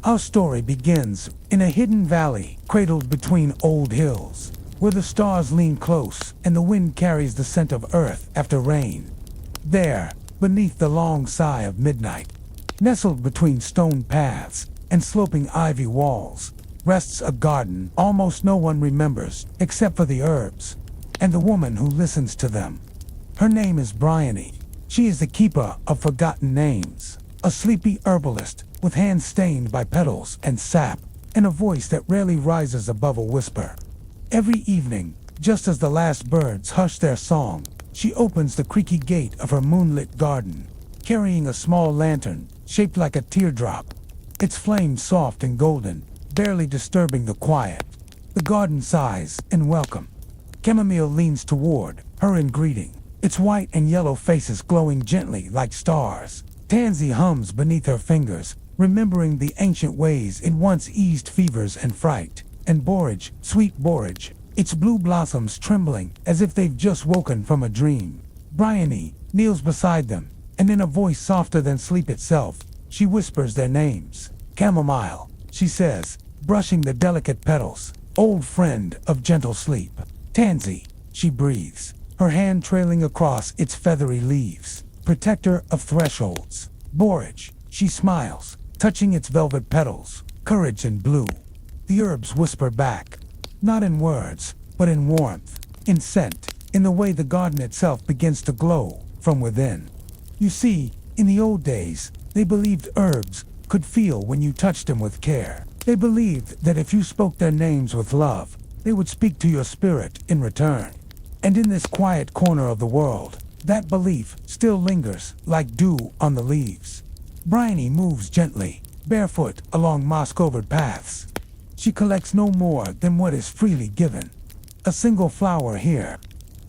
Our story begins in a hidden valley cradled between old hills, where the stars lean close and the wind carries the scent of earth after rain. There, beneath the long sigh of midnight, nestled between stone paths and sloping ivy walls, rests a garden almost no one remembers except for the herbs and the woman who listens to them. Her name is Bryony. She is the keeper of forgotten names, a sleepy herbalist with hands stained by petals and sap, and a voice that rarely rises above a whisper. Every evening, just as the last birds hush their song, she opens the creaky gate of her moonlit garden, carrying a small lantern shaped like a teardrop, its flame soft and golden, barely disturbing the quiet. The garden sighs in welcome. Chamomile leans toward her in greeting, its white and yellow faces glowing gently like stars. Tansy hums beneath her fingers, remembering the ancient ways it once eased fevers and fright. And borage, sweet borage, its blue blossoms trembling as if they've just woken from a dream. Bryony kneels beside them, and in a voice softer than sleep itself, she whispers their names. Chamomile, she says, brushing the delicate petals, old friend of gentle sleep. Tansy, she breathes, her hand trailing across its feathery leaves, protector of thresholds. Borage, she smiles, touching its velvet petals, courage and blue. The herbs whisper back, not in words, but in warmth, in scent, in the way the garden itself begins to glow from within. You see, in the old days, they believed herbs could feel when you touched them with care. They believed that if you spoke their names with love, they would speak to your spirit in return. And in this quiet corner of the world, that belief still lingers like dew on the leaves. Bryony moves gently, barefoot along moss-covered paths. She collects no more than what is freely given. A single flower here,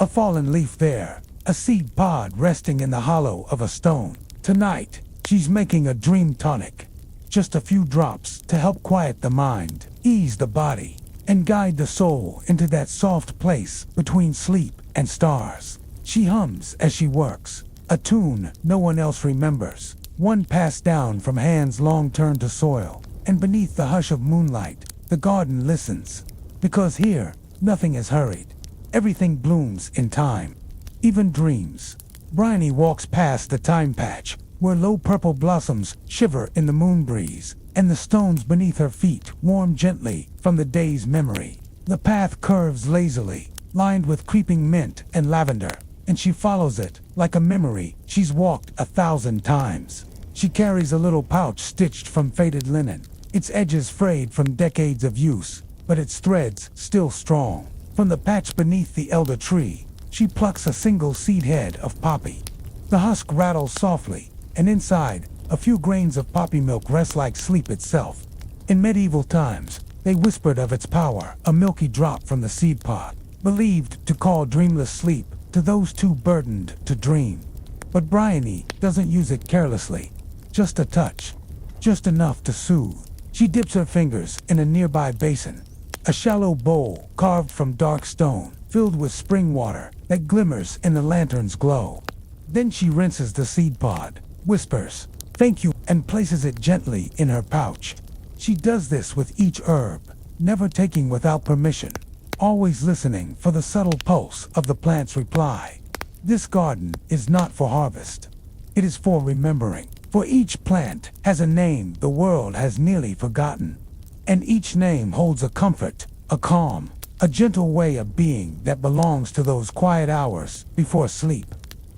a fallen leaf there, a seed pod resting in the hollow of a stone. Tonight, she's making a dream tonic. Just a few drops to help quiet the mind, ease the body, and guide the soul into that soft place between sleep and stars. She hums as she works, a tune no one else remembers, one passed down from hands long turned to soil. And beneath the hush of moonlight, the garden listens, because here, nothing is hurried. Everything blooms in time, even dreams. Bryony walks past the thyme patch, where low purple blossoms shiver in the moon breeze, and the stones beneath her feet warm gently from the day's memory. The path curves lazily, lined with creeping mint and lavender, and she follows it like a memory she's walked 1,000 times. She carries a little pouch stitched from faded linen, its edges frayed from decades of use, but its threads still strong. From the patch beneath the elder tree, she plucks a single seed head of poppy. The husk rattles softly, and inside, a few grains of poppy milk rest like sleep itself. In medieval times, they whispered of its power, a milky drop from the seed pod, believed to call dreamless sleep to those too burdened to dream. But Bryony doesn't use it carelessly, just a touch, just enough to soothe. She dips her fingers in a nearby basin, a shallow bowl carved from dark stone, filled with spring water that glimmers in the lantern's glow. Then she rinses the seed pod, whispers, "Thank you," and places it gently in her pouch. She does this with each herb, never taking without permission, always listening for the subtle pulse of the plant's reply. This garden is not for harvest. It is for remembering. For each plant has a name the world has nearly forgotten. And each name holds a comfort, a calm, a gentle way of being that belongs to those quiet hours before sleep.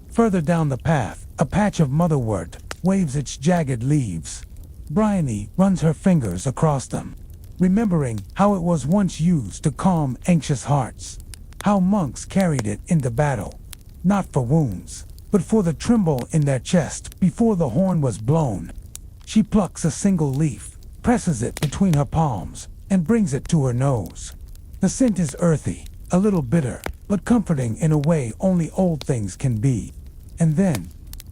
Further down the path, a patch of motherwort waves its jagged leaves. Bryony runs her fingers across them, remembering how it was once used to calm anxious hearts, how monks carried it into battle, not for wounds, but for the tremble in their chest before the horn was blown. She plucks a single leaf, presses it between her palms, and brings it to her nose. The scent is earthy, a little bitter, but comforting in a way only old things can be. And then,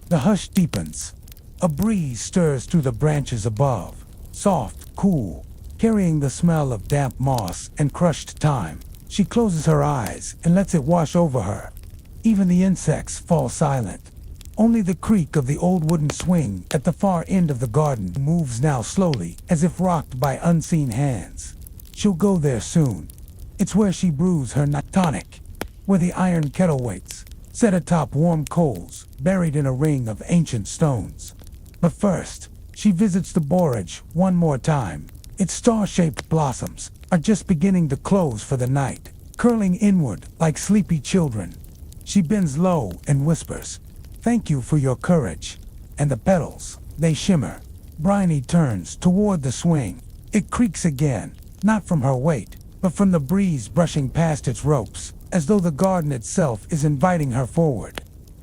the hush deepens. A breeze stirs through the branches above, soft, cool, carrying the smell of damp moss and crushed thyme. She closes her eyes and lets it wash over her. Even the insects fall silent. Only the creak of the old wooden swing at the far end of the garden moves now slowly, as if rocked by unseen hands. She'll go there soon. It's where she brews her night tonic, where the iron kettle waits, set atop warm coals, buried in a ring of ancient stones. But first, she visits the borage one more time. Its star-shaped blossoms are just beginning to close for the night, curling inward like sleepy children. She bends low and whispers, "Thank you for your courage." And the petals, they shimmer. Bryony turns toward the swing. It creaks again, not from her weight, but from the breeze brushing past its ropes, as though the garden itself is inviting her forward.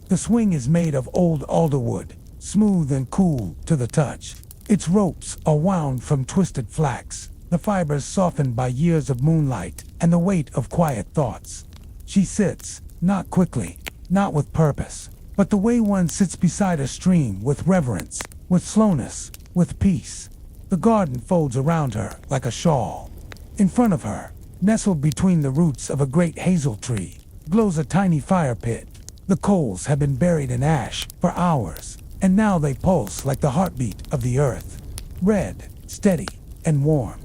The swing is made of old alderwood, smooth and cool to the touch. Its ropes are wound from twisted flax, the fibers softened by years of moonlight and the weight of quiet thoughts. She sits, not quickly, not with purpose, but the way one sits beside a stream, with reverence, with slowness, with peace. The garden folds around her like a shawl. In front of her, nestled between the roots of a great hazel tree, glows a tiny fire pit. The coals have been buried in ash for hours, and now they pulse like the heartbeat of the earth. Red, steady, and warm.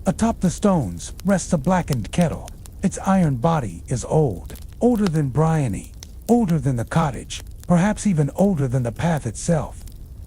Atop the stones rests a blackened kettle. Its iron body is old, older than Bryony, older than the cottage, perhaps even older than the path itself.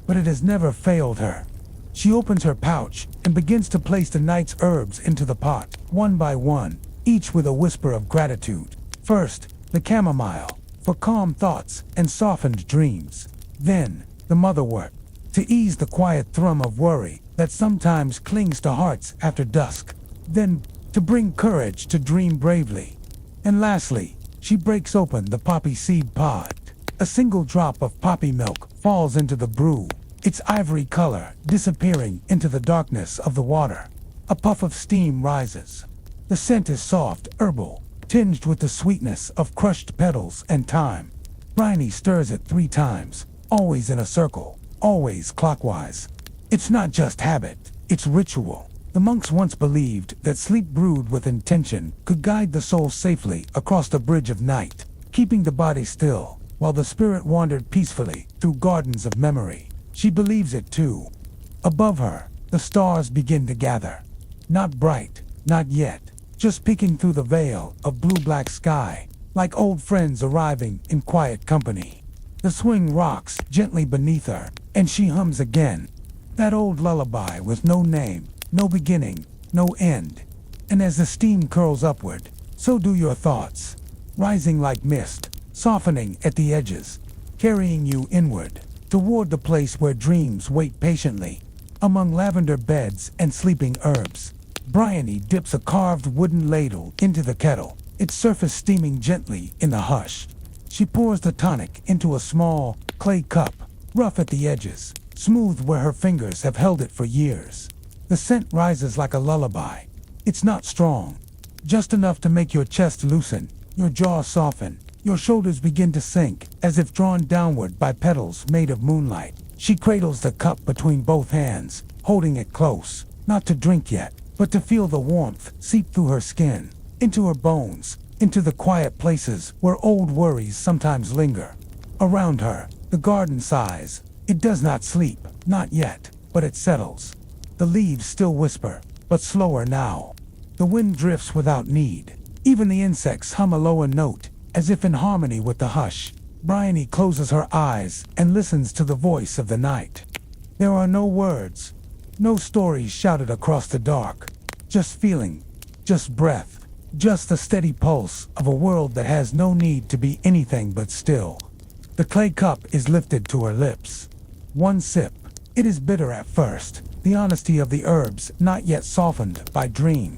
But it has never failed her. She opens her pouch and begins to place the night's herbs into the pot, one by one, each with a whisper of gratitude. First, the chamomile, for calm thoughts and softened dreams. Then, the motherwort, to ease the quiet thrum of worry that sometimes clings to hearts after dusk. Then, to bring courage to dream bravely. And lastly, she breaks open the poppy seed pod. A single drop of poppy milk falls into the brew, its ivory color disappearing into the darkness of the water. A puff of steam rises. The scent is soft, herbal, tinged with the sweetness of crushed petals and thyme. Bryony stirs it 3 times, always in a circle, always clockwise. It's not just habit, it's ritual. The monks once believed that sleep brewed with intention could guide the soul safely across the bridge of night, keeping the body still, while the spirit wandered peacefully through gardens of memory. She believes it too. Above her, the stars begin to gather. Not bright, not yet, just peeking through the veil of blue-black sky, like old friends arriving in quiet company. The swing rocks gently beneath her, and she hums again. That old lullaby with no name, no beginning, no end. And as the steam curls upward, so do your thoughts, rising like mist, softening at the edges, carrying you inward, toward the place where dreams wait patiently, among lavender beds and sleeping herbs. Bryony dips a carved wooden ladle into the kettle, its surface steaming gently in the hush. She pours the tonic into a small, clay cup, rough at the edges, smooth where her fingers have held it for years. The scent rises like a lullaby. It's not strong, just enough to make your chest loosen, your jaw soften, your shoulders begin to sink, as if drawn downward by petals made of moonlight. She cradles the cup between both hands, holding it close, not to drink yet, but to feel the warmth seep through her skin, into her bones, into the quiet places where old worries sometimes linger. Around her, the garden sighs. It does not sleep, not yet, but it settles. The leaves still whisper, but slower now. The wind drifts without need. Even the insects hum a lower note, as if in harmony with the hush. Bryony closes her eyes and listens to the voice of the night. There are no words, no stories shouted across the dark. Just feeling, just breath, just the steady pulse of a world that has no need to be anything but still. The clay cup is lifted to her lips. One sip. It is bitter at first, the honesty of the herbs not yet softened by dream.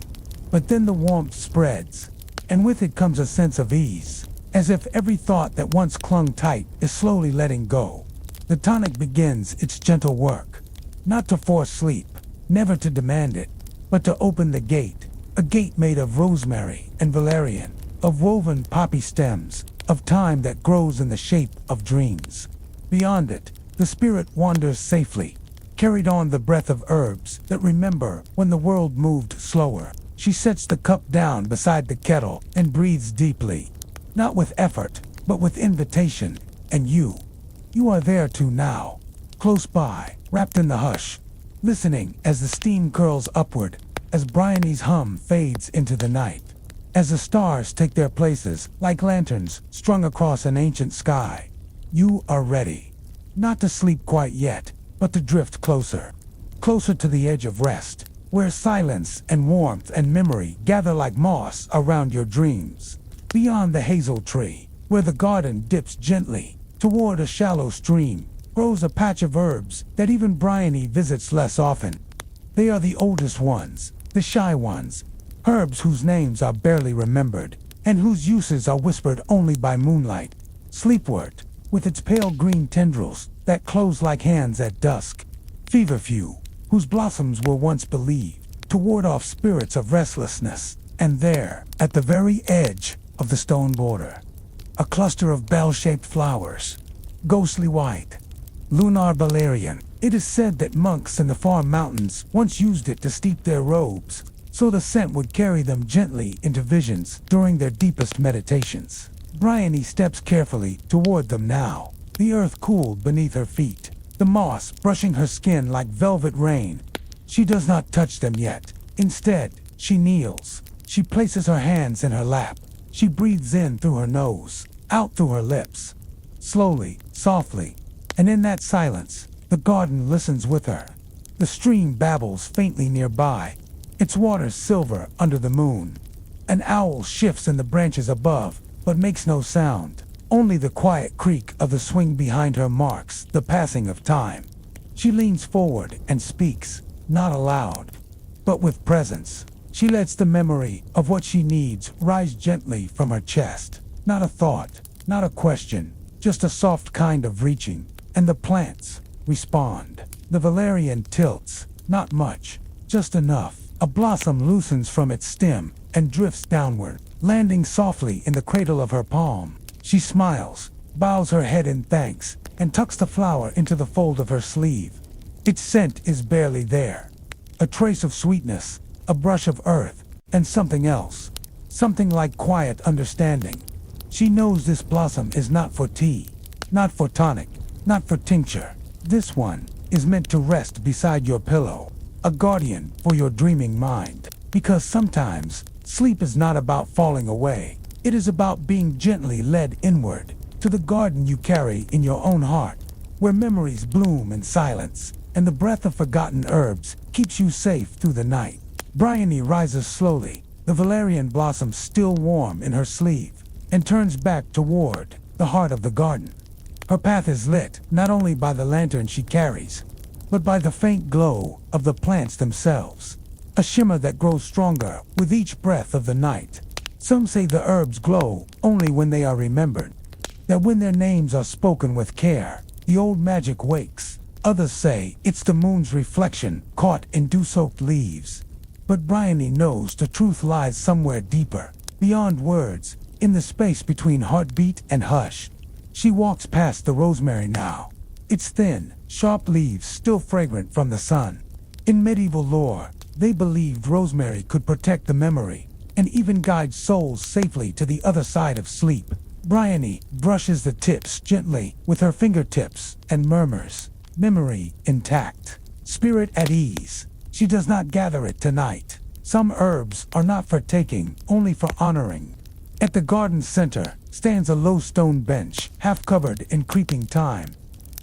But then the warmth spreads, and with it comes a sense of ease, as if every thought that once clung tight is slowly letting go. The tonic begins its gentle work, not to force sleep, never to demand it, but to open the gate, a gate made of rosemary and valerian, of woven poppy stems, of time that grows in the shape of dreams. Beyond it, the spirit wanders safely, carried on the breath of herbs that remember when the world moved slower. She sets the cup down beside the kettle and breathes deeply, not with effort, but with invitation. And you You are there too now, close by, wrapped in the hush, listening as the steam curls upward, as Bryony's hum fades into the night, as the stars take their places like lanterns strung across an ancient sky. You are ready, not to sleep quite yet, but to drift closer, closer to the edge of rest, where silence and warmth and memory gather like moss around your dreams. Beyond the hazel tree, where the garden dips gently toward a shallow stream, grows a patch of herbs that even Bryony visits less often. They are the oldest ones, the shy ones, herbs whose names are barely remembered, and whose uses are whispered only by moonlight. Sleepwort, with its pale green tendrils that close like hands at dusk. Feverfew, whose blossoms were once believed to ward off spirits of restlessness. And there, at the very edge of the stone border, a cluster of bell-shaped flowers, ghostly white, lunar valerian. It is said that monks in the far mountains once used it to steep their robes, so the scent would carry them gently into visions during their deepest meditations. Bryony steps carefully toward them now, the earth cooled beneath her feet, the moss brushing her skin like velvet rain. She does not touch them yet. Instead, she kneels. She places her hands in her lap. She breathes in through her nose, out through her lips, slowly, softly, and in that silence, the garden listens with her. The stream babbles faintly nearby, its waters silver under the moon. An owl shifts in the branches above, but makes no sound. Only the quiet creak of the swing behind her marks the passing of time. She leans forward and speaks, not aloud, but with presence. She lets the memory of what she needs rise gently from her chest. Not a thought, not a question, just a soft kind of reaching. And the plants respond. The valerian tilts, not much, just enough. A blossom loosens from its stem and drifts downward, landing softly in the cradle of her palm. She smiles, bows her head in thanks, and tucks the flower into the fold of her sleeve. Its scent is barely there. A trace of sweetness, a brush of earth, and something else. Something like quiet understanding. She knows this blossom is not for tea, not for tonic, not for tincture. This one is meant to rest beside your pillow, a guardian for your dreaming mind. Because sometimes, sleep is not about falling away. It is about being gently led inward, to the garden you carry in your own heart, where memories bloom in silence, and the breath of forgotten herbs keeps you safe through the night. Bryony rises slowly, the valerian blossom still warm in her sleeve, and turns back toward the heart of the garden. Her path is lit not only by the lantern she carries, but by the faint glow of the plants themselves, a shimmer that grows stronger with each breath of the night. Some say the herbs glow only when they are remembered, that when their names are spoken with care, the old magic wakes. Others say it's the moon's reflection caught in dew-soaked leaves. But Bryony knows the truth lies somewhere deeper, beyond words, in the space between heartbeat and hush. She walks past the rosemary now, its thin, sharp leaves still fragrant from the sun. In medieval lore, they believed rosemary could protect the memory and even guide souls safely to the other side of sleep. Bryony brushes the tips gently with her fingertips and murmurs, memory intact, spirit at ease. She does not gather it tonight. Some herbs are not for taking, only for honoring. At the garden's center stands a low stone bench, half covered in creeping time.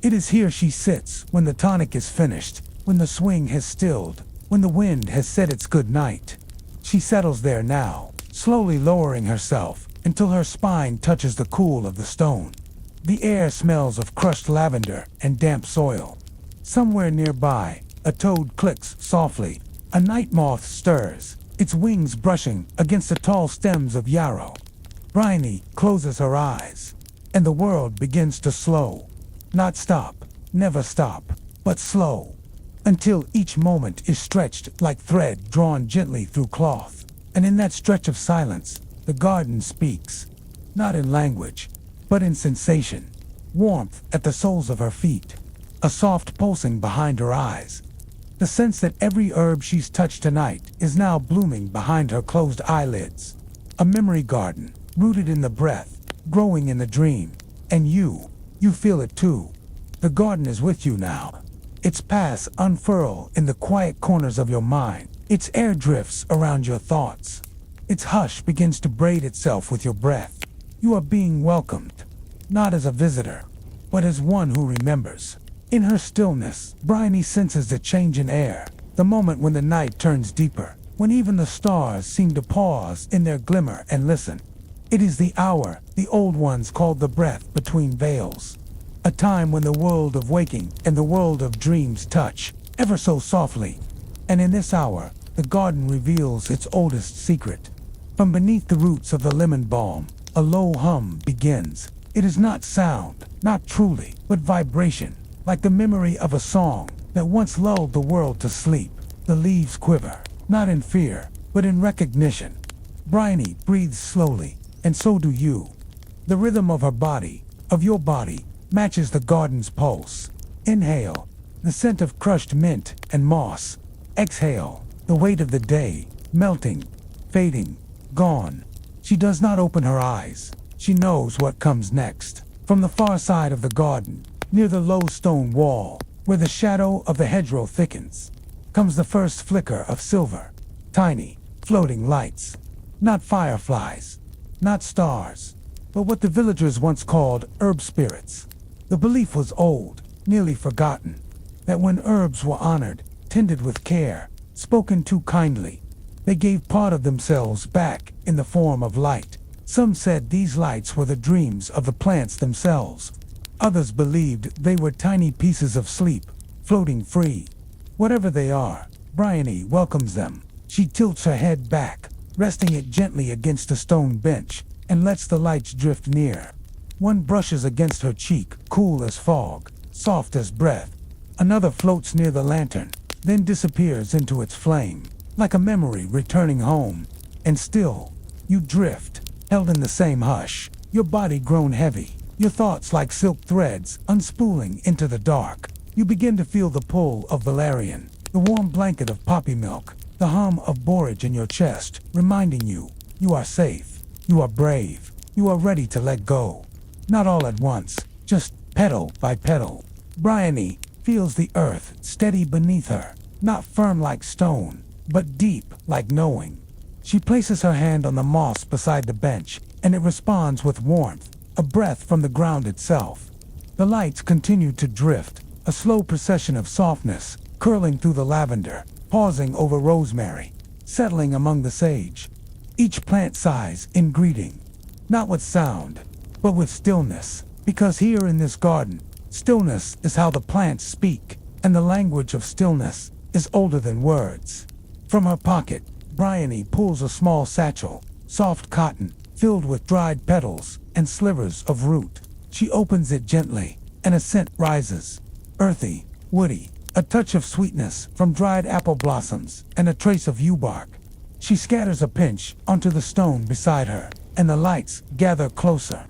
It is here she sits when the tonic is finished, when the swing has stilled, when the wind has said its good night. She settles there now, slowly lowering herself until her spine touches the cool of the stone. The air smells of crushed lavender and damp soil. Somewhere nearby, a toad clicks softly. A night moth stirs, its wings brushing against the tall stems of yarrow. Bryony closes her eyes, and the world begins to slow. Not stop, never stop, but slow, until each moment is stretched like thread drawn gently through cloth. And in that stretch of silence, the garden speaks, not in language, but in sensation. Warmth at the soles of her feet, a soft pulsing behind her eyes. The sense that every herb she's touched tonight is now blooming behind her closed eyelids. A memory garden, rooted in the breath, growing in the dream. And you feel it too. The garden is with you now. Its paths unfurl in the quiet corners of your mind. Its air drifts around your thoughts. Its hush begins to braid itself with your breath. You are being welcomed, not as a visitor, but as one who remembers. In her stillness, Bryony senses the change in air, the moment when the night turns deeper, when even the stars seem to pause in their glimmer and listen. It is the hour the old ones called the breath between veils, a time when the world of waking and the world of dreams touch, ever so softly. And in this hour, the garden reveals its oldest secret. From beneath the roots of the lemon balm, a low hum begins. It is not sound, not truly, but vibration, like the memory of a song that once lulled the world to sleep. The leaves quiver, not in fear, but in recognition. Bryony breathes slowly, and so do you. The rhythm of her body, of your body, matches the garden's pulse. Inhale, the scent of crushed mint and moss. Exhale, the weight of the day, melting, fading, gone. She does not open her eyes. She knows what comes next. From the far side of the garden, near the low stone wall, where the shadow of the hedgerow thickens, comes the first flicker of silver. Tiny, floating lights. Not fireflies, not stars, but what the villagers once called herb spirits. The belief was old, nearly forgotten, that when herbs were honored, tended with care, spoken to kindly, they gave part of themselves back in the form of light. Some said these lights were the dreams of the plants themselves. Others believed they were tiny pieces of sleep, floating free. Whatever they are, Bryony welcomes them. She tilts her head back, resting it gently against a stone bench, and lets the lights drift near. One brushes against her cheek, cool as fog, soft as breath. Another floats near the lantern, then disappears into its flame, like a memory returning home. And still, you drift, held in the same hush, your body grown heavy, your thoughts like silk threads unspooling into the dark. You begin to feel the pull of valerian, the warm blanket of poppy milk, the hum of borage in your chest, reminding you are safe, you are brave, you are ready to let go. Not all at once, just petal by petal. Bryony feels the earth steady beneath her, not firm like stone, but deep like knowing. She places her hand on the moss beside the bench, and it responds with warmth, a breath from the ground itself. The lights continue to drift, a slow procession of softness, curling through the lavender, pausing over rosemary, settling among the sage. Each plant sighs in greeting, not with sound, but with stillness, because here in this garden, stillness is how the plants speak, and the language of stillness is older than words. From her pocket, Bryony pulls a small satchel, soft cotton, filled with dried petals and slivers of root. She opens it gently, and a scent rises, earthy, woody, a touch of sweetness from dried apple blossoms and a trace of yew bark. She scatters a pinch onto the stone beside her, and the lights gather closer.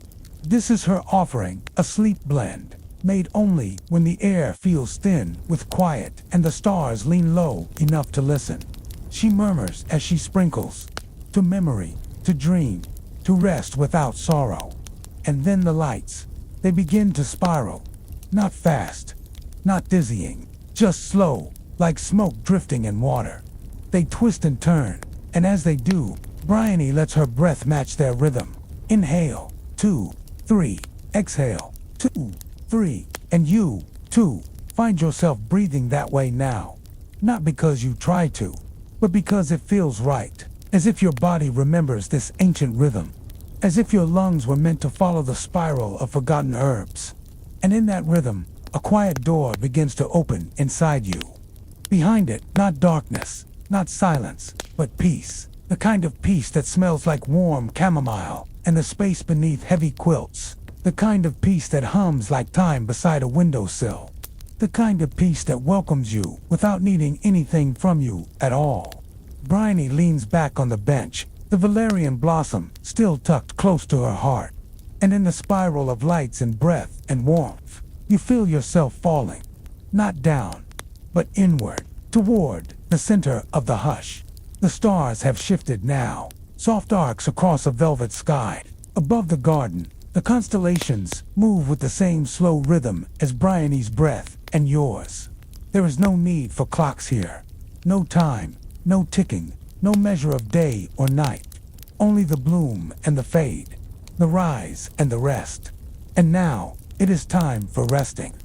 This is her offering, a sleep blend, made only when the air feels thin with quiet and the stars lean low enough to listen. She murmurs as she sprinkles, to memory, to dream, to rest without sorrow. And then the lights, they begin to spiral, not fast, not dizzying, just slow, like smoke drifting in water. They twist and turn, and as they do, Bryony lets her breath match their rhythm. Inhale, 2, 3, exhale, 2, 3, and you, too, find yourself breathing that way now. Not because you try to, but because it feels right, as if your body remembers this ancient rhythm, as if your lungs were meant to follow the spiral of forgotten herbs. And in that rhythm, a quiet door begins to open inside you. Behind it, not darkness, not silence, but peace. The kind of peace that smells like warm chamomile and the space beneath heavy quilts. The kind of peace that hums like time beside a windowsill. The kind of peace that welcomes you without needing anything from you at all. Bryony leans back on the bench, the valerian blossom still tucked close to her heart. And in the spiral of lights and breath and warmth, you feel yourself falling, not down, but inward, toward the center of the hush. The stars have shifted now, soft arcs across a velvet sky. Above the garden, The constellations move with the same slow rhythm as Bryony's breath and yours. There is no need for clocks here. No time, no ticking, no measure of day or night. Only the bloom and the fade, the rise and the rest. And now, it is time for resting.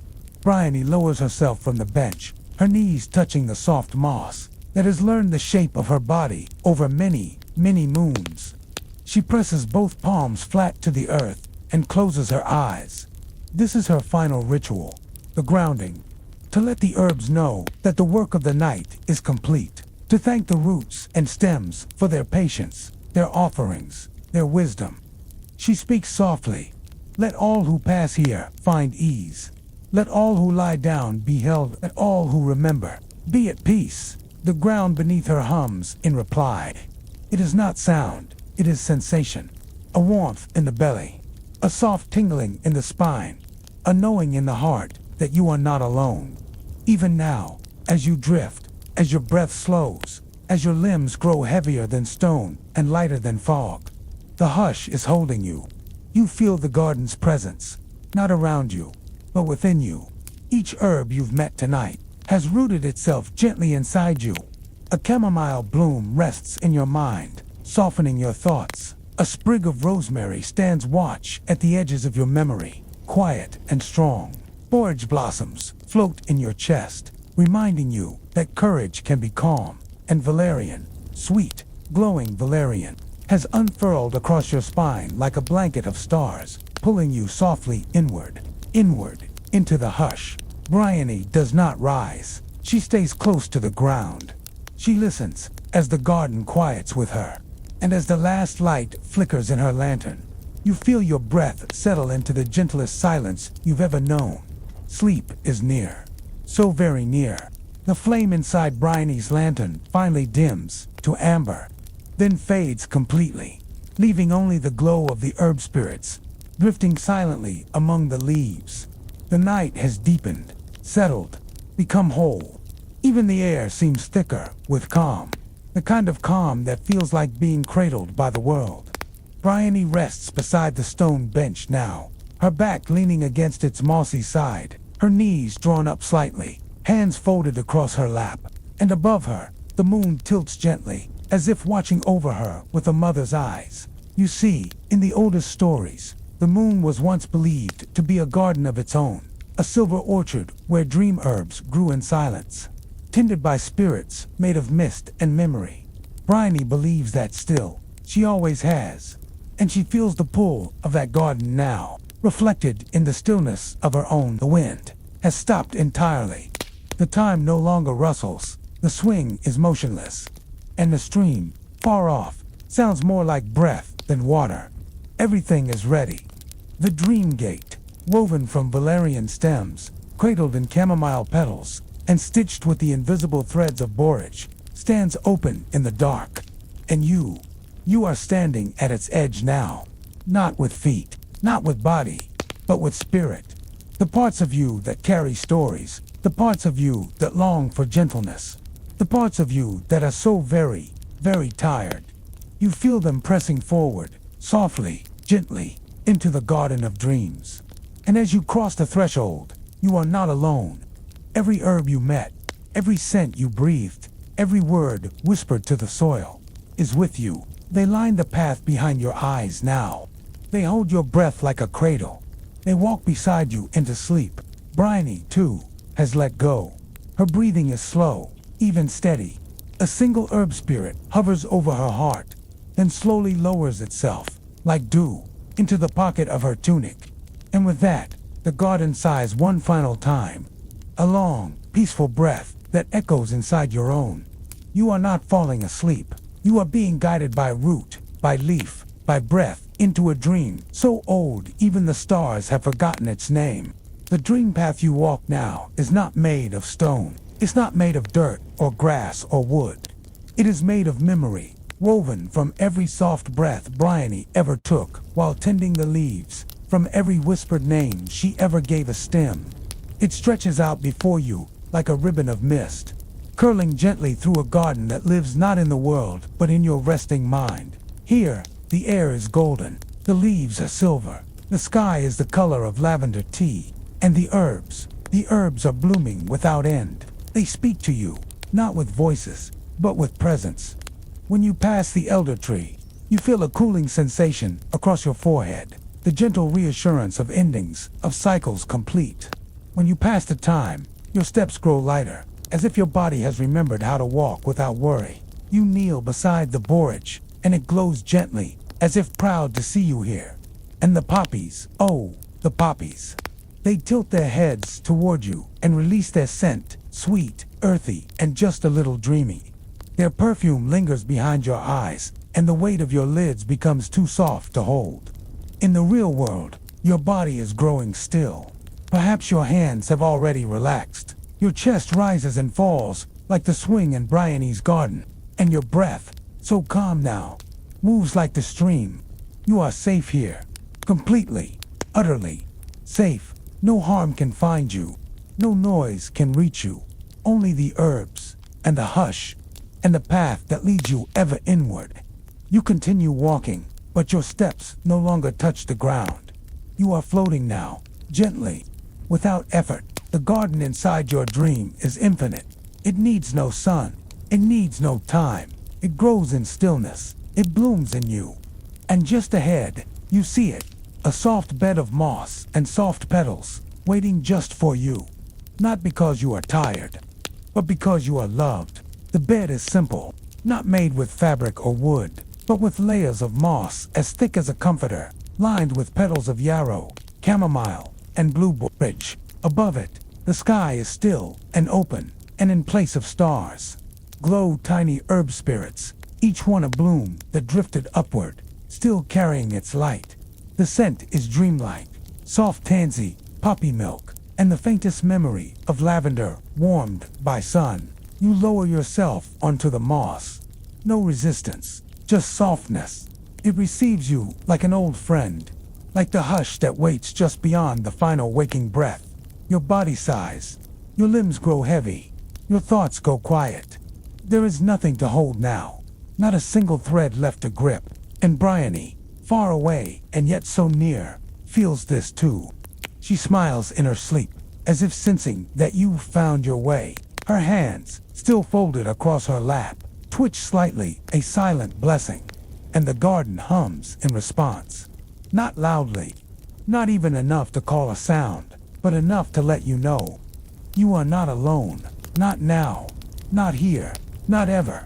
Bryony lowers herself from the bench, her knees touching the soft moss that has learned the shape of her body over many, many moons. She presses both palms flat to the earth and closes her eyes. This is her final ritual, the grounding, to let the herbs know that the work of the night is complete, to thank the roots and stems for their patience, their offerings, their wisdom. She speaks softly. Let all who pass here find ease. Let all who lie down be held. Let all who remember be at peace. The ground beneath her hums in reply. It is not sound, it is sensation. A warmth in the belly, a soft tingling in the spine, a knowing in the heart that you are not alone. Even now, as you drift, as your breath slows, as your limbs grow heavier than stone and lighter than fog, the hush is holding you. You feel the garden's presence, not around you, but within you. Each herb you've met tonight has rooted itself gently inside you. A chamomile bloom rests in your mind, softening your thoughts. A sprig of rosemary stands watch at the edges of your memory, quiet and strong. Borage blossoms float in your chest, reminding you that courage can be calm. And valerian, sweet, glowing valerian, has unfurled across your spine like a blanket of stars, pulling you softly inward, into the hush. Bryony does not rise. She stays close to the ground. She listens as the garden quiets with her, and as the last light flickers in her lantern, you feel your breath settle into the gentlest silence you've ever known. Sleep is near, so very near. The flame inside Bryony's lantern finally dims to amber, then fades completely, leaving only the glow of the herb spirits drifting silently among the leaves. The night has deepened, settled, become whole. Even the air seems thicker with calm, the kind of calm that feels like being cradled by the world. Bryony rests beside the stone bench now, her back leaning against its mossy side, her knees drawn up slightly, hands folded across her lap, and above her, the moon tilts gently, as if watching over her with a mother's eyes. You see, in the oldest stories, the moon was once believed to be a garden of its own, a silver orchard where dream herbs grew in silence, tended by spirits made of mist and memory. Bryony believes that still. She always has, and she feels the pull of that garden now, reflected in the stillness of her own. The wind has stopped entirely. The time no longer rustles, the swing is motionless, and the stream, far off, sounds more like breath than water. Everything is ready. The dream gate, woven from valerian stems, cradled in chamomile petals, and stitched with the invisible threads of borage, stands open in the dark. And you are standing at its edge now, not with feet, not with body, but with spirit. The parts of you that carry stories, the parts of you that long for gentleness, the parts of you that are so very, very tired. You feel them pressing forward, softly, gently, into the garden of dreams. And as you cross the threshold, you are not alone. Every herb you met, every scent you breathed, every word whispered to the soil, is with you. They line the path behind your eyes now. They hold your breath like a cradle. They walk beside you into sleep. Bryony, too, has let go. Her breathing is slow, even steady. A single herb spirit hovers over her heart, then slowly lowers itself, like dew, into the pocket of her tunic. And with that, the garden sighs one final time, a long, peaceful breath that echoes inside your own. You are not falling asleep. You are being guided by root, by leaf, by breath, into a dream so old even the stars have forgotten its name. The dream path you walk now is not made of stone. It's not made of dirt or grass or wood. It is made of memory, woven from every soft breath Bryony ever took while tending the leaves, from every whispered name she ever gave a stem. It stretches out before you like a ribbon of mist, curling gently through a garden that lives not in the world but in your resting mind. Here, the air is golden, the leaves are silver, The sky is the color of lavender tea, and the herbs are blooming without end. They speak to you, not with voices, but with presence. When you pass the elder tree, you feel a cooling sensation across your forehead, the gentle reassurance of endings, of cycles complete. When you pass the time, your steps grow lighter, as if your body has remembered how to walk without worry. You kneel beside the borage, and it glows gently, as if proud to see you here. And the poppies, oh, the poppies. They tilt their heads toward you and release their scent, sweet, earthy, and just a little dreamy. Their perfume lingers behind your eyes, and the weight of your lids becomes too soft to hold. In the real world, your body is growing still. Perhaps your hands have already relaxed. Your chest rises and falls like the swing in Bryony's garden, and your breath, so calm now, moves like the stream. You are safe here, completely, utterly safe. No harm can find you. No noise can reach you. Only the herbs, and the hush, and the path that leads you ever inward. You continue walking, but your steps no longer touch the ground. You are floating now, gently, without effort. The garden inside your dream is infinite. It needs no sun. It needs no time. It grows in stillness. It blooms in you. And just ahead, you see it, a soft bed of moss and soft petals, waiting just for you. Not because you are tired, but because you are loved. The bed is simple, not made with fabric or wood, but with layers of moss as thick as a comforter, lined with petals of yarrow, chamomile, and blue borage. Above it, the sky is still and open, and in place of stars, glow tiny herb spirits, each one a bloom that drifted upward, still carrying its light. The scent is dreamlike, soft tansy, poppy milk, and the faintest memory of lavender warmed by sun. You lower yourself onto the moss. No resistance, just softness. It receives you like an old friend, like the hush that waits just beyond the final waking breath. Your body sighs, your limbs grow heavy, your thoughts go quiet. There is nothing to hold now, not a single thread left to grip. And Bryony, far away and yet so near, feels this too. She smiles in her sleep, as if sensing that you've found your way. Her hands, still folded across her lap, twitch slightly, a silent blessing. And the garden hums in response. Not loudly, not even enough to call a sound, but enough to let you know. You are not alone, not now, not here, not ever.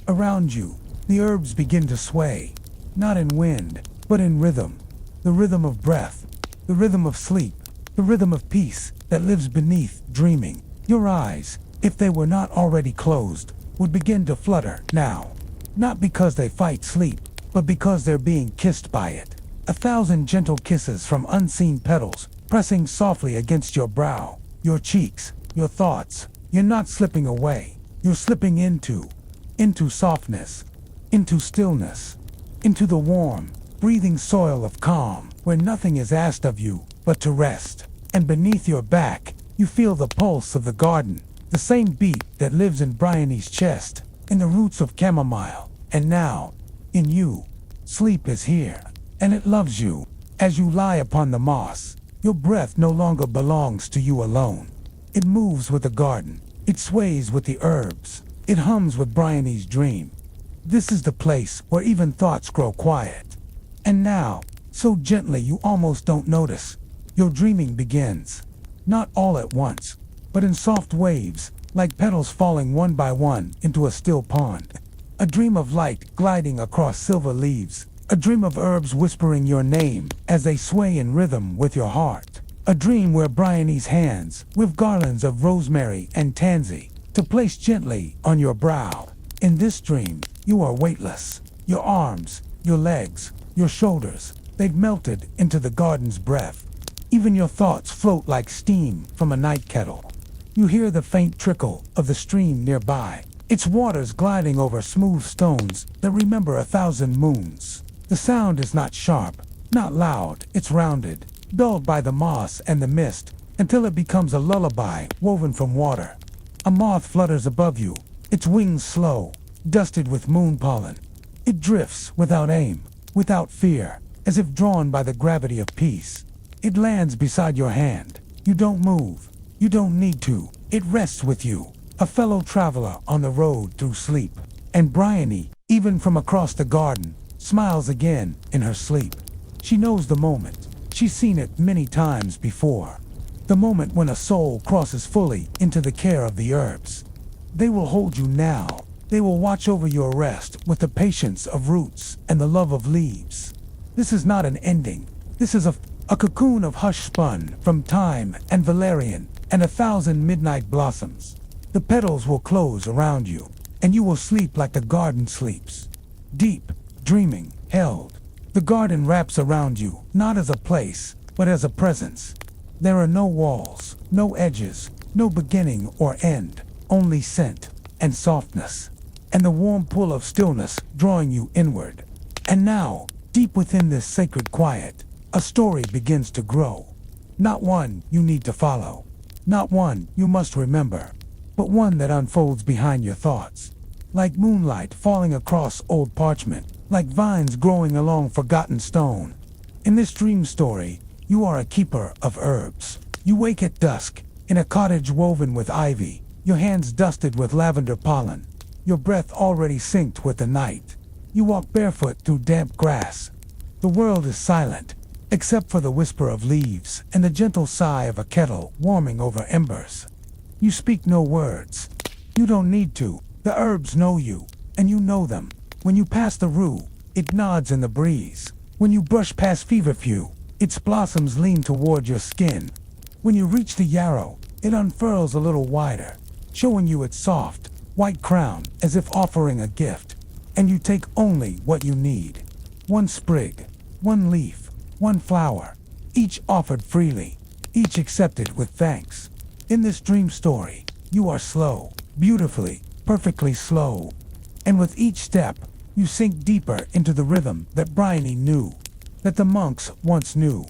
Around you, the herbs begin to sway, not in wind, but in rhythm. The rhythm of breath, the rhythm of sleep, the rhythm of peace that lives beneath dreaming. Your eyes, if they were not already closed, would begin to flutter now. Not because they fight sleep, but because they're being kissed by it. 1,000 gentle kisses from unseen petals, pressing softly against your brow, your cheeks, your thoughts. You're not slipping away. You're slipping into softness, into stillness, into the warm, breathing soil of calm, where nothing is asked of you but to rest. And beneath your back, you feel the pulse of the garden, the same beat that lives in Bryony's chest, in the roots of chamomile. And now, in you, sleep is here, and it loves you. As you lie upon the moss, your breath no longer belongs to you alone. It moves with the garden. It sways with the herbs. It hums with Bryony's dream. This is the place where even thoughts grow quiet. And now, so gently you almost don't notice, your dreaming begins. Not all at once, but in soft waves, like petals falling one by one into a still pond. A dream of light gliding across silver leaves. A dream of herbs whispering your name as they sway in rhythm with your heart. A dream where Bryony's hands, with garlands of rosemary and tansy, to place gently on your brow. In this dream, you are weightless. Your arms, your legs, your shoulders, they've melted into the garden's breath. Even your thoughts float like steam from a night kettle. You hear the faint trickle of the stream nearby, its waters gliding over smooth stones that remember 1,000 moons. The sound is not sharp, not loud, it's rounded, dulled by the moss and the mist, until it becomes a lullaby woven from water. A moth flutters above you, its wings slow, dusted with moon pollen. It drifts without aim, without fear, as if drawn by the gravity of peace. It lands beside your hand. You don't move. You don't need to. It rests with you, a fellow traveler on the road through sleep. And Bryony, even from across the garden, smiles again in her sleep. She knows the moment. She's seen it many times before. The moment when a soul crosses fully into the care of the herbs. They will hold you now. They will watch over your rest with the patience of roots and the love of leaves. This is not an ending. This is a cocoon of hush spun from time and valerian and 1,000 midnight blossoms. The petals will close around you, and you will sleep like the garden sleeps. Deep, dreaming, held. The garden wraps around you, not as a place, but as a presence. There are no walls, no edges, no beginning or end, only scent and softness, and the warm pull of stillness drawing you inward. And now, deep within this sacred quiet, a story begins to grow. Not one you need to follow, not one you must remember, but one that unfolds behind your thoughts. Like moonlight falling across old parchment, like vines growing along forgotten stone. In this dream story, you are a keeper of herbs. You wake at dusk, in a cottage woven with ivy, your hands dusted with lavender pollen, your breath already synced with the night. You walk barefoot through damp grass. The world is silent, except for the whisper of leaves and the gentle sigh of a kettle warming over embers. You speak no words. You don't need to. The herbs know you, and you know them. When you pass the rue, it nods in the breeze. When you brush past feverfew, its blossoms lean toward your skin. When you reach the yarrow, it unfurls a little wider, showing you its soft, white crown as if offering a gift. And you take only what you need. One sprig, one leaf, one flower, each offered freely, each accepted with thanks. In this dream story, you are slow, beautifully, perfectly slow. And with each step, you sink deeper into the rhythm that Bryony knew, that the monks once knew,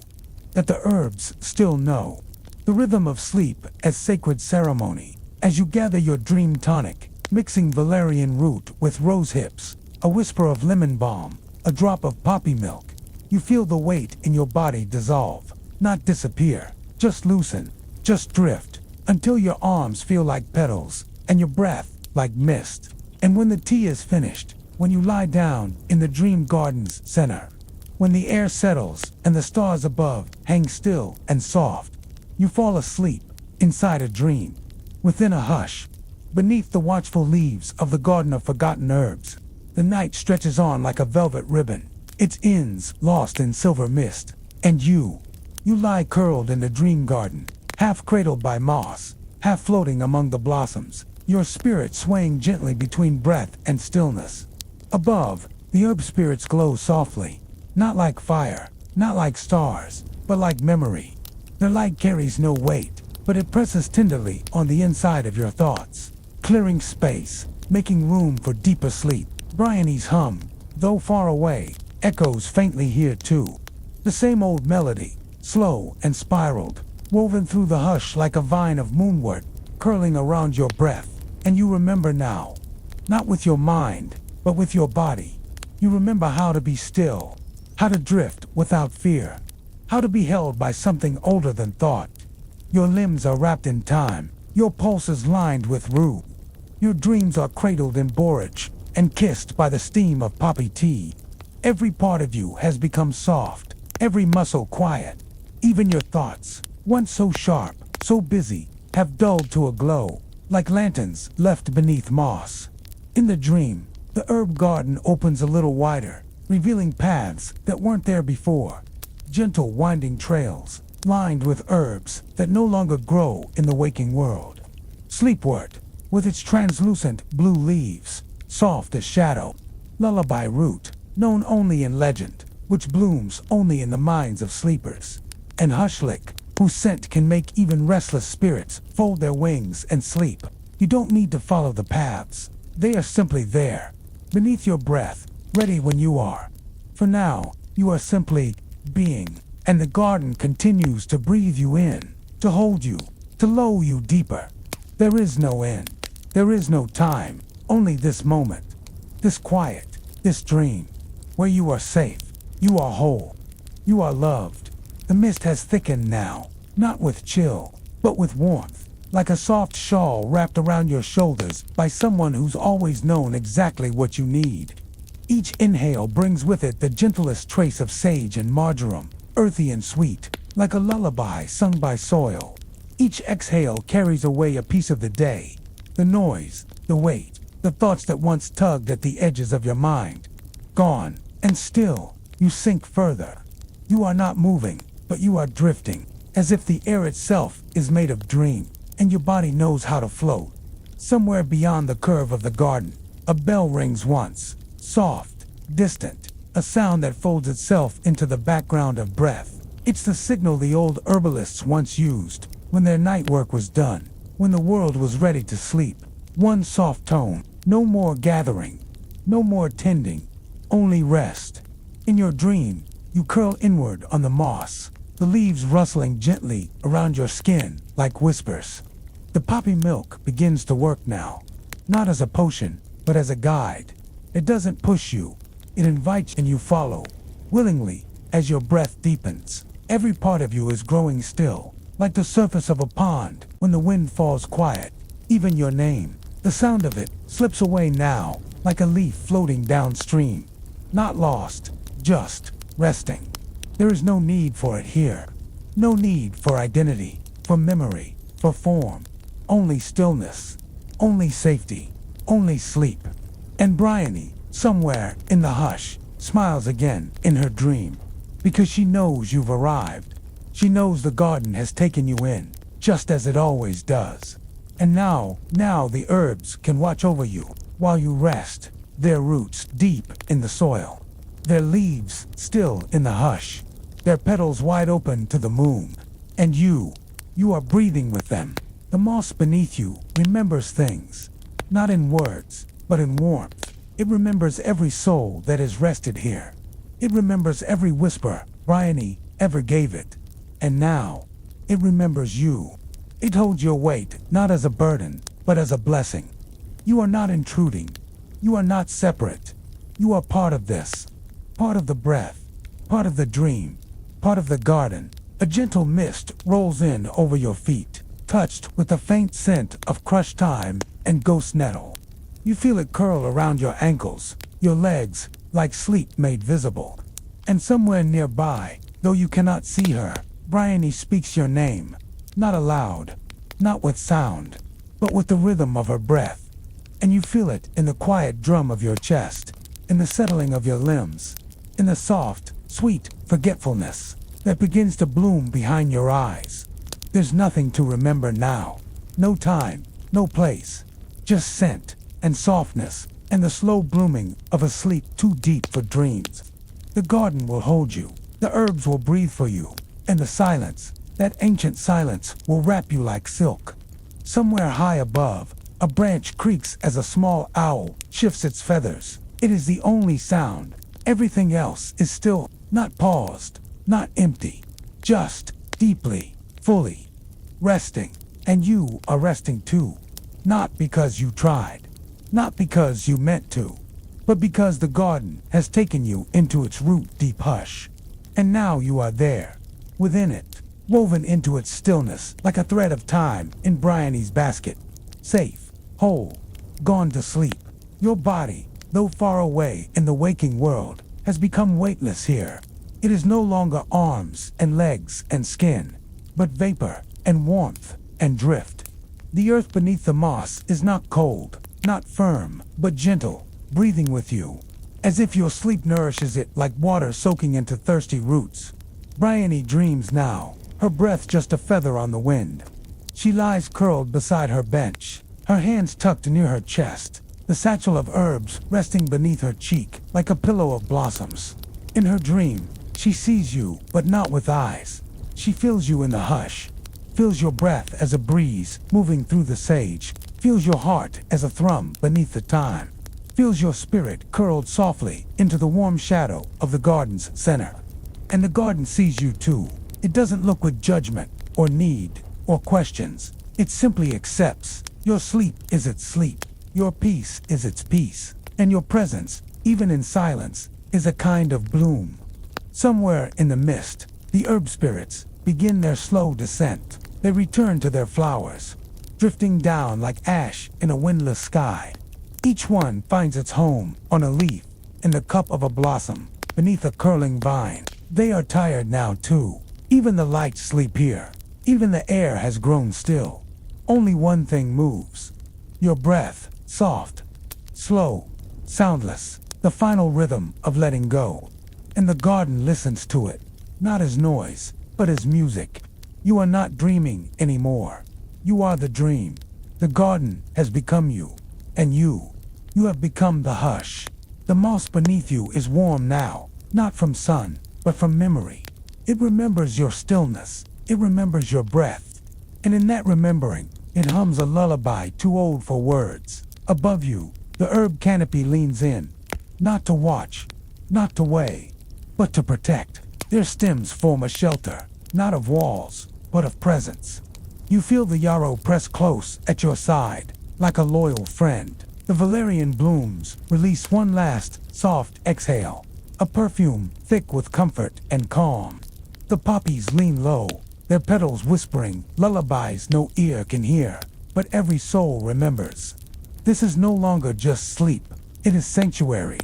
that the herbs still know. The rhythm of sleep as sacred ceremony, as you gather your dream tonic, mixing valerian root with rose hips, a whisper of lemon balm, a drop of poppy milk. You feel the weight in your body dissolve, not disappear, just loosen, just drift, until your arms feel like petals, and your breath like mist. And when the tea is finished, when you lie down in the dream garden's center, when the air settles and the stars above hang still and soft, you fall asleep inside a dream, within a hush, beneath the watchful leaves of the garden of forgotten herbs. The night stretches on like a velvet ribbon, its ends lost in silver mist, and you lie curled in the dream garden, half cradled by moss, half floating among the blossoms, your spirit swaying gently between breath and stillness. Above, the herb spirits glow softly, not like fire, not like stars, but like memory. Their light carries no weight, but it presses tenderly on the inside of your thoughts, clearing space, making room for deeper sleep. Bryony's hum, though far away, echoes faintly here too. The same old melody, slow and spiraled, woven through the hush like a vine of moonwort, curling around your breath. And you remember now, not with your mind, but with your body. You remember how to be still, how to drift without fear, how to be held by something older than thought. Your limbs are wrapped in time, your pulses lined with rue. Your dreams are cradled in borage and kissed by the steam of poppy tea. Every part of you has become soft, every muscle quiet. Even your thoughts, once so sharp, so busy, have dulled to a glow, like lanterns left beneath moss. In the dream, the herb garden opens a little wider, revealing paths that weren't there before. Gentle winding trails, lined with herbs that no longer grow in the waking world. Sleepwort, with its translucent blue leaves, soft as shadow. Lullaby root, known only in legend, which blooms only in the minds of sleepers. And hushlick, whose scent can make even restless spirits fold their wings and sleep. You don't need to follow the paths. They are simply there, beneath your breath, ready when you are. For now, you are simply being, and the garden continues to breathe you in, to hold you, to lull you deeper. There is no end. There is no time, only this moment, this quiet, this dream, where you are safe, you are whole, You are loved. The mist has thickened now, not with chill, but with warmth, like a soft shawl wrapped around your shoulders by someone who's always known exactly what you need. Each inhale brings with it the gentlest trace of sage and marjoram, earthy and sweet, like a lullaby sung by soil. Each exhale carries away a piece of the day, the noise, the weight, the thoughts that once tugged at the edges of your mind. Gone, and still, you sink further. You are not moving, but you are drifting, as if the air itself is made of dream, and your body knows how to float. Somewhere beyond the curve of the garden, a bell rings once, soft, distant, a sound that folds itself into the background of breath. It's the signal the old herbalists once used, when their night work was done, when the world was ready to sleep. One soft tone, no more gathering, no more tending, only rest. In your dream, you curl inward on the moss, the leaves rustling gently around your skin like whispers. The poppy milk begins to work now, not as a potion, but as a guide. It doesn't push you, it invites and you follow, willingly, as your breath deepens. Every part of you is growing still, like the surface of a pond when the wind falls quiet. Even your name, the sound of it, slips away now, like a leaf floating downstream. Not lost, just resting. There is no need for it here. No need for identity, for memory, for form. Only stillness, only safety, only sleep. And Bryony, somewhere in the hush, smiles again in her dream, because she knows you've arrived. She knows the garden has taken you in, just as it always does. And now the herbs can watch over you while you rest, their roots deep in the soil, their leaves still in the hush, their petals wide open to the moon. And you are breathing with them. The moss beneath you remembers things, not in words, but in warmth. It remembers every soul that has rested here. It remembers every whisper Bryony ever gave it. And now, it remembers you. It holds your weight, not as a burden, but as a blessing. You are not intruding. You are not separate. You are part of this, part of the breath, part of the dream, part of the garden. A gentle mist rolls in over your feet, touched with a faint scent of crushed thyme and ghost nettle. You feel it curl around your ankles, your legs, like sleep made visible. And somewhere nearby, though you cannot see her, Bryony speaks your name, not aloud, not with sound, but with the rhythm of her breath. And you feel it in the quiet drum of your chest, in the settling of your limbs, in the soft, sweet forgetfulness that begins to bloom behind your eyes. There's nothing to remember now. No time, no place. Just scent and softness and the slow blooming of a sleep too deep for dreams. The garden will hold you. The herbs will breathe for you. And the silence, that ancient silence, will wrap you like silk. Somewhere high above, a branch creaks as a small owl shifts its feathers. It is the only sound. Everything else is still, not paused, not empty, just deeply, fully, resting. And you are resting too. Not because you tried, not because you meant to, but because the garden has taken you into its root-deep hush. And now you are there, within it, woven into its stillness like a thread of time in Bryony's basket. Safe, whole, gone to sleep. Your body, though far away in the waking world, has become weightless here. It is no longer arms and legs and skin, but vapor and warmth and drift. The earth beneath the moss is not cold, not firm, but gentle, breathing with you, as if your sleep nourishes it like water soaking into thirsty roots. Bryony dreams now, her breath just a feather on the wind. She lies curled beside her bench, her hands tucked near her chest, the satchel of herbs resting beneath her cheek like a pillow of blossoms. In her dream, she sees you, but not with eyes. She feels you in the hush, feels your breath as a breeze moving through the sage, feels your heart as a thrum beneath the thyme, feels your spirit curled softly into the warm shadow of the garden's center. And the garden sees you too. It doesn't look with judgment or need or questions. It simply accepts. Your sleep is its sleep. Your peace is its peace. And your presence, even in silence, is a kind of bloom. Somewhere in the mist, the herb spirits begin their slow descent. They return to their flowers, drifting down like ash in a windless sky. Each one finds its home on a leaf, in the cup of a blossom, beneath a curling vine. They are tired now too. Even the lights sleep here. Even the air has grown still. Only one thing moves. Your breath, soft, slow, soundless, the final rhythm of letting go. And the garden listens to it, not as noise, but as music. You are not dreaming anymore. You are the dream. The garden has become you. And you have become the hush. The moss beneath you is warm now, not from sun, but from memory. It remembers your stillness. It remembers your breath. And in that remembering, it hums a lullaby too old for words. Above you, the herb canopy leans in, not to watch, not to weigh, but to protect. Their stems form a shelter, not of walls, but of presence. You feel the yarrow press close at your side, like a loyal friend. The valerian blooms release one last, soft exhale, a perfume thick with comfort and calm. The poppies lean low, their petals whispering lullabies no ear can hear, but every soul remembers. This is no longer just sleep, it is sanctuary.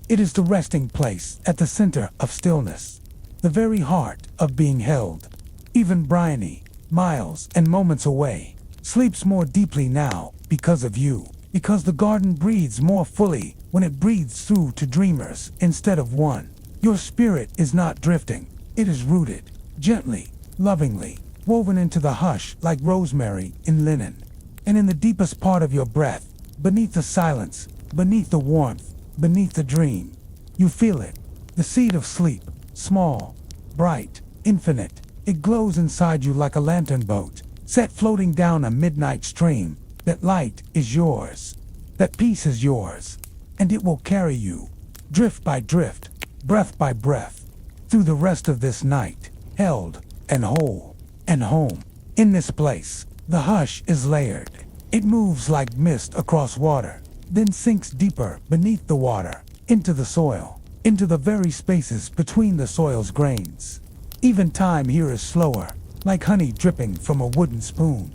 It is the resting place at the center of stillness, the very heart of being held. Even Bryony, miles and moments away, sleeps more deeply now because of you. Because the garden breathes more fully when it breathes through to dreamers instead of one. Your spirit is not drifting, it is rooted, gently, lovingly, woven into the hush like rosemary in linen. And in the deepest part of your breath, beneath the silence, beneath the warmth, beneath the dream, you feel it, the seed of sleep, small, bright, infinite. It glows inside you like a lantern boat, set floating down a midnight stream. That light is yours, that peace is yours, and it will carry you, drift by drift, breath by breath, through the rest of this night, held and whole and home. In this place, the hush is layered. It moves like mist across water, then sinks deeper beneath the water, into the soil, into the very spaces between the soil's grains. Even time here is slower, like honey dripping from a wooden spoon.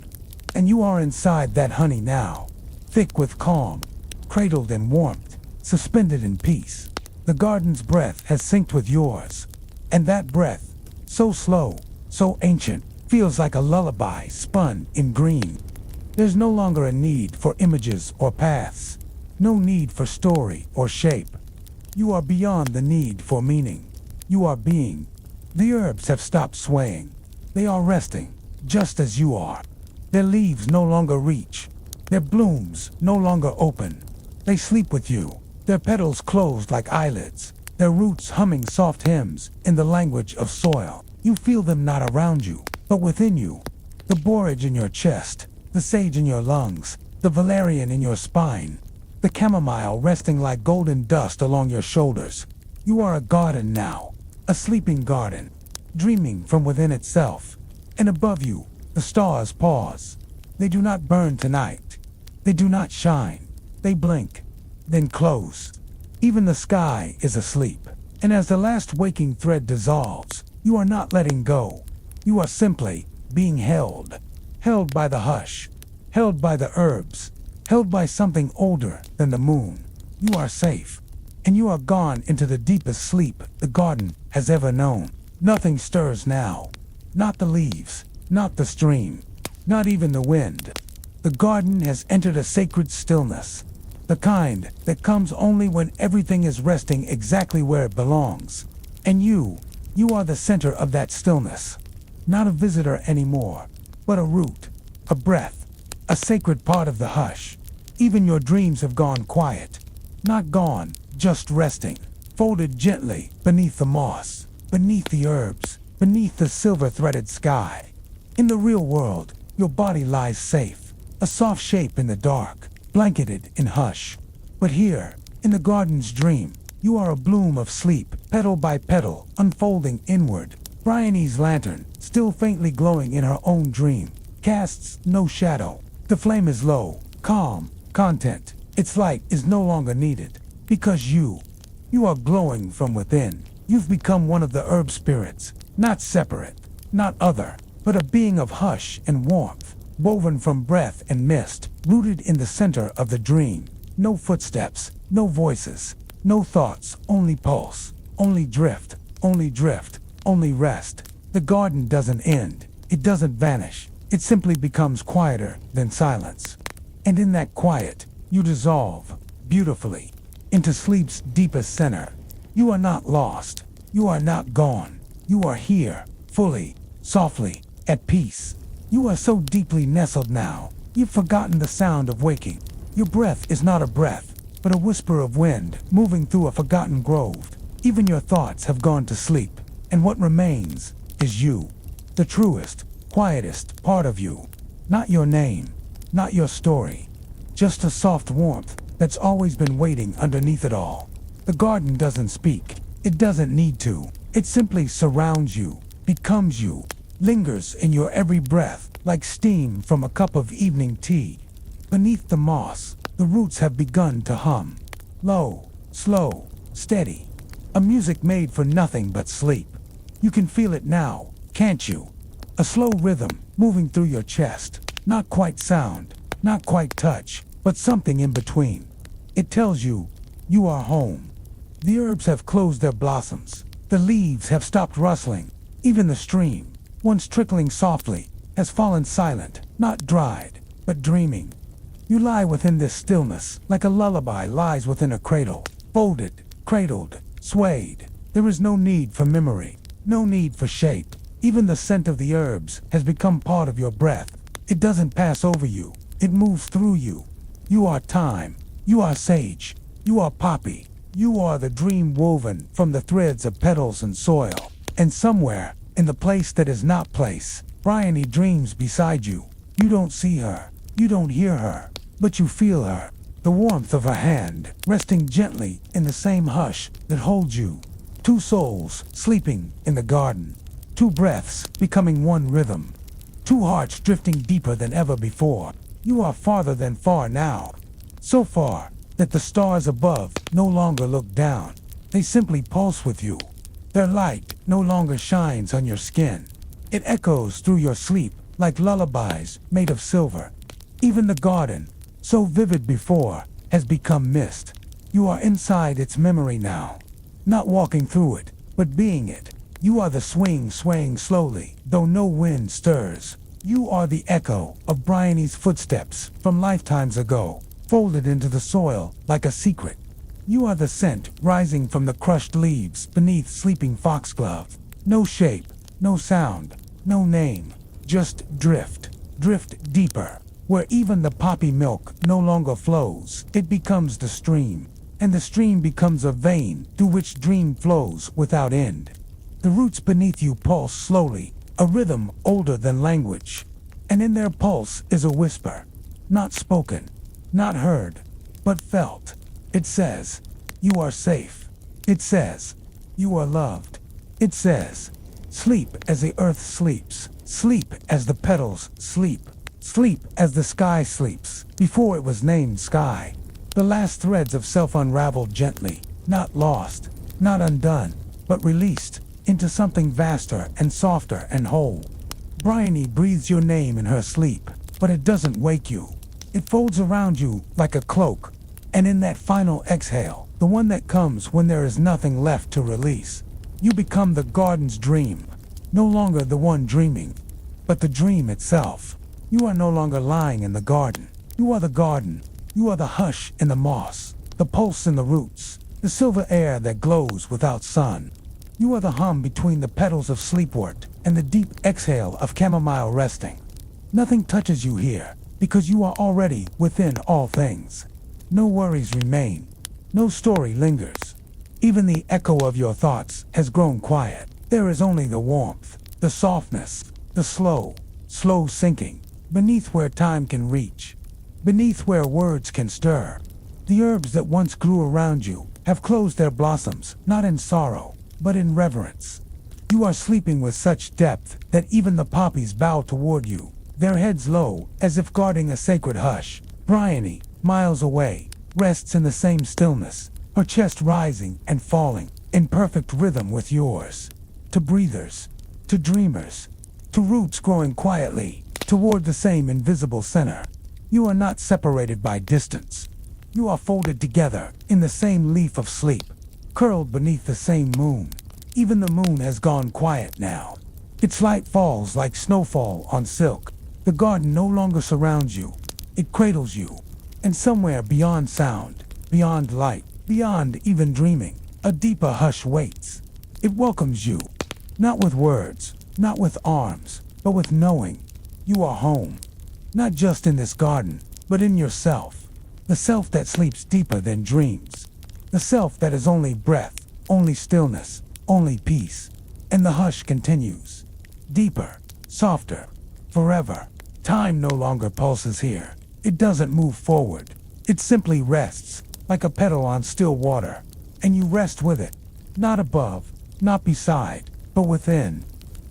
And you are inside that honey now, thick with calm, cradled in warmth, suspended in peace. The garden's breath has synced with yours, and that breath, so slow, so ancient, feels like a lullaby spun in green. There's no longer a need for images or paths, no need for story or shape. You are beyond the need for meaning. You are being. The herbs have stopped swaying. They are resting, just as you are. Their leaves no longer reach. Their blooms no longer open. They sleep with you, their petals closed like eyelids, their roots humming soft hymns in the language of soil. You feel them not around you, but within you. The borage in your chest, the sage in your lungs, the valerian in your spine, the chamomile resting like golden dust along your shoulders. You are a garden now, a sleeping garden, dreaming from within itself. And above you, the stars pause. They do not burn tonight. They do not shine. They blink, then close. Even the sky is asleep. And as the last waking thread dissolves, you are not letting go. You are simply being held. Held by the hush. Held by the herbs. Held by something older than the moon. You are safe. And you are gone into the deepest sleep the garden has ever known. Nothing stirs now. Not the leaves. Not the stream, not even the wind. The garden has entered a sacred stillness, the kind that comes only when everything is resting exactly where it belongs. And you are the center of that stillness. Not a visitor anymore, but a root, a breath, a sacred part of the hush. Even your dreams have gone quiet. Not gone, just resting, folded gently beneath the moss, beneath the herbs, beneath the silver-threaded sky. In the real world, your body lies safe, a soft shape in the dark, blanketed in hush. But here, in the garden's dream, you are a bloom of sleep, petal by petal, unfolding inward. Bryony's lantern, still faintly glowing in her own dream, casts no shadow. The flame is low, calm, content. Its light is no longer needed, because you are glowing from within. You've become one of the herb spirits, not separate, not other, but a being of hush and warmth, woven from breath and mist, rooted in the center of the dream. No footsteps, no voices, no thoughts, only pulse, only drift, only rest. The garden doesn't end, it doesn't vanish, it simply becomes quieter than silence. And in that quiet, you dissolve, beautifully, into sleep's deepest center. You are not lost, you are not gone, you are here, fully, softly, at peace. You are so deeply nestled now, you've forgotten the sound of waking. Your breath is not a breath, but a whisper of wind moving through a forgotten grove. Even your thoughts have gone to sleep, and what remains is you, the truest, quietest part of you. Not your name, not your story, just a soft warmth that's always been waiting underneath it all. The garden doesn't speak, it doesn't need to. It simply surrounds you, becomes you, lingers in your every breath like steam from a cup of evening tea. Beneath the moss, the roots have begun to hum. Low, slow, steady. A music made for nothing but sleep. You can feel it now, can't you? A slow rhythm moving through your chest. Not quite sound, not quite touch, but something in between. It tells you, you are home. The herbs have closed their blossoms. The leaves have stopped rustling. Even the stream, once trickling softly, has fallen silent, not dried, but dreaming. You lie within this stillness, like a lullaby lies within a cradle, folded, cradled, swayed. There is no need for memory, no need for shape. Even the scent of the herbs has become part of your breath. It doesn't pass over you, it moves through you. You are thyme, you are sage, you are poppy, you are the dream woven from the threads of petals and soil. And somewhere, in the place that is not place, Bryony dreams beside you. You don't see her, you don't hear her, but you feel her. The warmth of her hand, resting gently in the same hush that holds you. Two souls sleeping in the garden. Two breaths becoming one rhythm. Two hearts drifting deeper than ever before. You are farther than far now. So far that the stars above no longer look down. They simply pulse with you. Their light no longer shines on your skin. It echoes through your sleep like lullabies made of silver. Even the garden, so vivid before, has become mist. You are inside its memory now. Not walking through it, but being it. You are the swing swaying slowly, though no wind stirs. You are the echo of Bryony's footsteps from lifetimes ago, folded into the soil like a secret. You are the scent rising from the crushed leaves beneath sleeping foxglove. No shape, no sound, no name, just drift. Drift deeper, where even the poppy milk no longer flows. It becomes the stream, and the stream becomes a vein through which dream flows without end. The roots beneath you pulse slowly, a rhythm older than language. And in their pulse is a whisper, not spoken, not heard, but felt. It says, you are safe. It says, you are loved. It says, sleep as the earth sleeps. Sleep as the petals sleep. Sleep as the sky sleeps, before it was named sky. The last threads of self unraveled gently, not lost, not undone, but released into something vaster and softer and whole. Bryony breathes your name in her sleep, but it doesn't wake you. It folds around you like a cloak, and in that final exhale, the one that comes when there is nothing left to release, you become the garden's dream, no longer the one dreaming, but the dream itself. You are no longer lying in the garden. You are the garden. You are the hush in the moss, the pulse in the roots, the silver air that glows without sun. You are the hum between the petals of sleepwort and the deep exhale of chamomile resting. Nothing touches you here, because you are already within all things. No worries remain. No story lingers. Even the echo of your thoughts has grown quiet. There is only the warmth, the softness, the slow sinking, beneath where time can reach, beneath where words can stir. The herbs that once grew around you have closed their blossoms, not in sorrow, but in reverence. You are sleeping with such depth that even the poppies bow toward you, their heads low, as if guarding a sacred hush. Bryony, miles away, rests in the same stillness, her chest rising and falling, in perfect rhythm with yours. To breathers, to dreamers, to roots growing quietly toward the same invisible center. You are not separated by distance. You are folded together in the same leaf of sleep, curled beneath the same moon. Even the moon has gone quiet now. Its light falls like snowfall on silk. The garden no longer surrounds you. It cradles you. And somewhere beyond sound, beyond light, beyond even dreaming, a deeper hush waits. It welcomes you, not with words, not with arms, but with knowing. You are home. Not just in this garden, but in yourself. The self that sleeps deeper than dreams. The self that is only breath, only stillness, only peace. And the hush continues. Deeper, softer, forever. Time no longer pulses here. It doesn't move forward. It simply rests, like a petal on still water. And you rest with it. Not above, not beside, but within.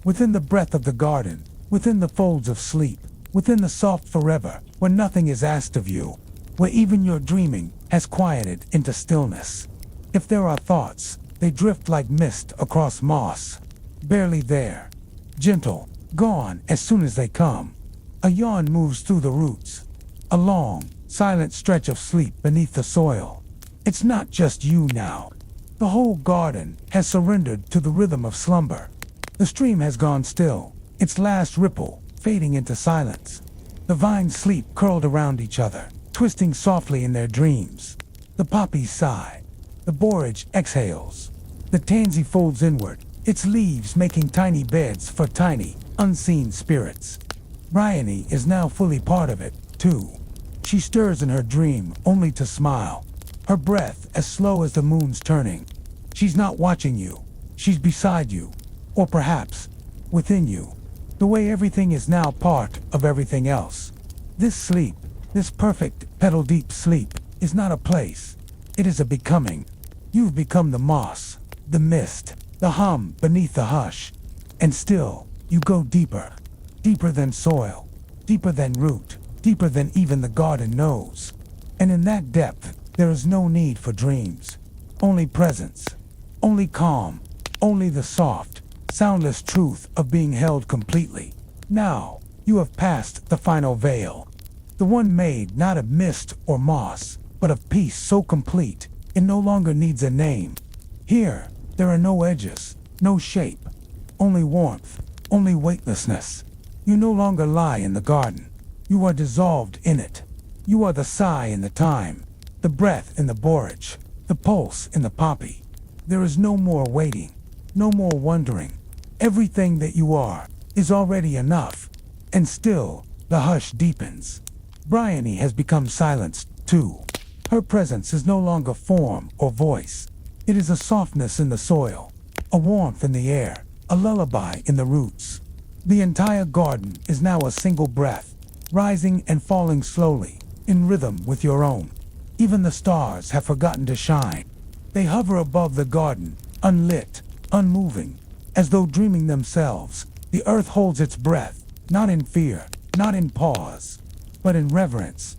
Within the breath of the garden, within the folds of sleep, within the soft forever, where nothing is asked of you, where even your dreaming has quieted into stillness. If there are thoughts, they drift like mist across moss, barely there, gentle, gone as soon as they come. A yawn moves through the roots, a long, silent stretch of sleep beneath the soil. It's not just you now. The whole garden has surrendered to the rhythm of slumber. The stream has gone still, its last ripple fading into silence. The vines sleep curled around each other, twisting softly in their dreams. The poppies sigh. The borage exhales. The tansy folds inward, its leaves making tiny beds for tiny, unseen spirits. Bryony is now fully part of it, too. She stirs in her dream only to smile, her breath as slow as the moon's turning. She's not watching you. She's beside you, or perhaps within you. The way everything is now part of everything else. This sleep, this perfect, petal-deep sleep, is not a place. It is a becoming. You've become the moss, the mist, the hum beneath the hush. And still, you go deeper. Deeper than soil, deeper than root, deeper than even the garden knows. And in that depth, there is no need for dreams. Only presence, only calm, only the soft, soundless truth of being held completely. Now, you have passed the final veil. The one made not of mist or moss, but of peace so complete, it no longer needs a name. Here, there are no edges, no shape, only warmth, only weightlessness. You no longer lie in the garden. You are dissolved in it. You are the sigh in the thyme, the breath in the borage, the pulse in the poppy. There is no more waiting, no more wondering. Everything that you are is already enough. And still, the hush deepens. Bryony has become silenced, too. Her presence is no longer form or voice. It is a softness in the soil, a warmth in the air, a lullaby in the roots. The entire garden is now a single breath, rising and falling slowly, in rhythm with your own. Even the stars have forgotten to shine. They hover above the garden, unlit, unmoving, as though dreaming themselves. The earth holds its breath, not in fear, not in pause, but in reverence.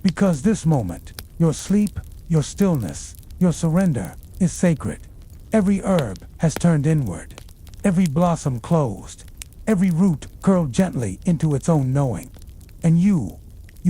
Because this moment, your sleep, your stillness, your surrender, is sacred. Every herb has turned inward, every blossom closed, every root curled gently into its own knowing. And you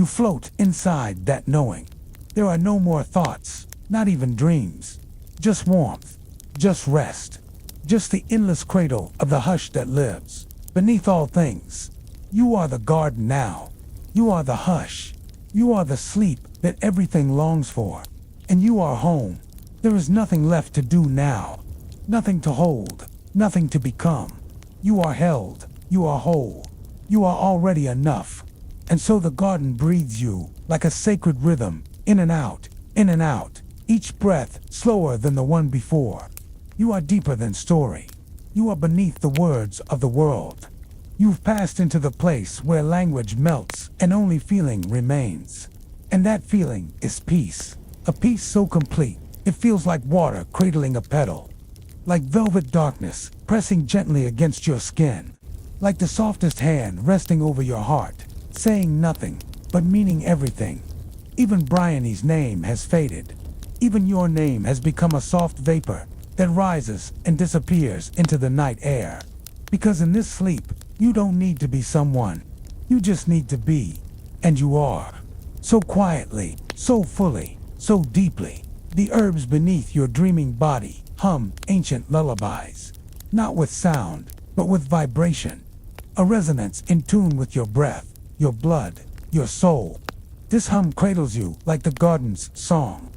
float inside that knowing. There are no more thoughts, not even dreams. Just warmth, just rest, just the endless cradle of the hush that lives. Beneath all things, you are the garden now. You are the hush. You are the sleep that everything longs for. And you are home. There is nothing left to do now. Nothing to hold, nothing to become. You are held, you are whole. You are already enough. And so the garden breathes you like a sacred rhythm, in and out, each breath slower than the one before. You are deeper than story. You are beneath the words of the world. You've passed into the place where language melts and only feeling remains. And that feeling is peace. A peace so complete, it feels like water cradling a petal. Like velvet darkness pressing gently against your skin. Like the softest hand resting over your heart, saying nothing, but meaning everything. Even Bryony's name has faded. Even your name has become a soft vapor, that rises and disappears into the night air. Because in this sleep, you don't need to be someone. You just need to be. And you are. So quietly, so fully, so deeply. The herbs beneath your dreaming body hum ancient lullabies. Not with sound, but with vibration. A resonance in tune with your breath, your blood, your soul. This hum cradles you like the garden's song.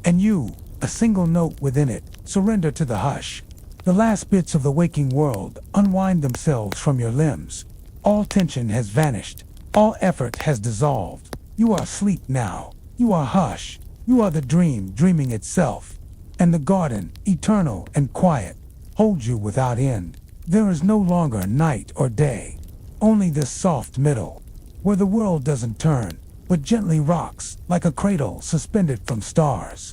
And you, a single note within it, surrender to the hush. The last bits of the waking world unwind themselves from your limbs. All tension has vanished. All effort has dissolved. You are asleep now. You are hush. You are the dream dreaming itself. And the garden, eternal and quiet, holds you without end. There is no longer night or day. Only this soft middle, where the world doesn't turn, but gently rocks like a cradle suspended from stars.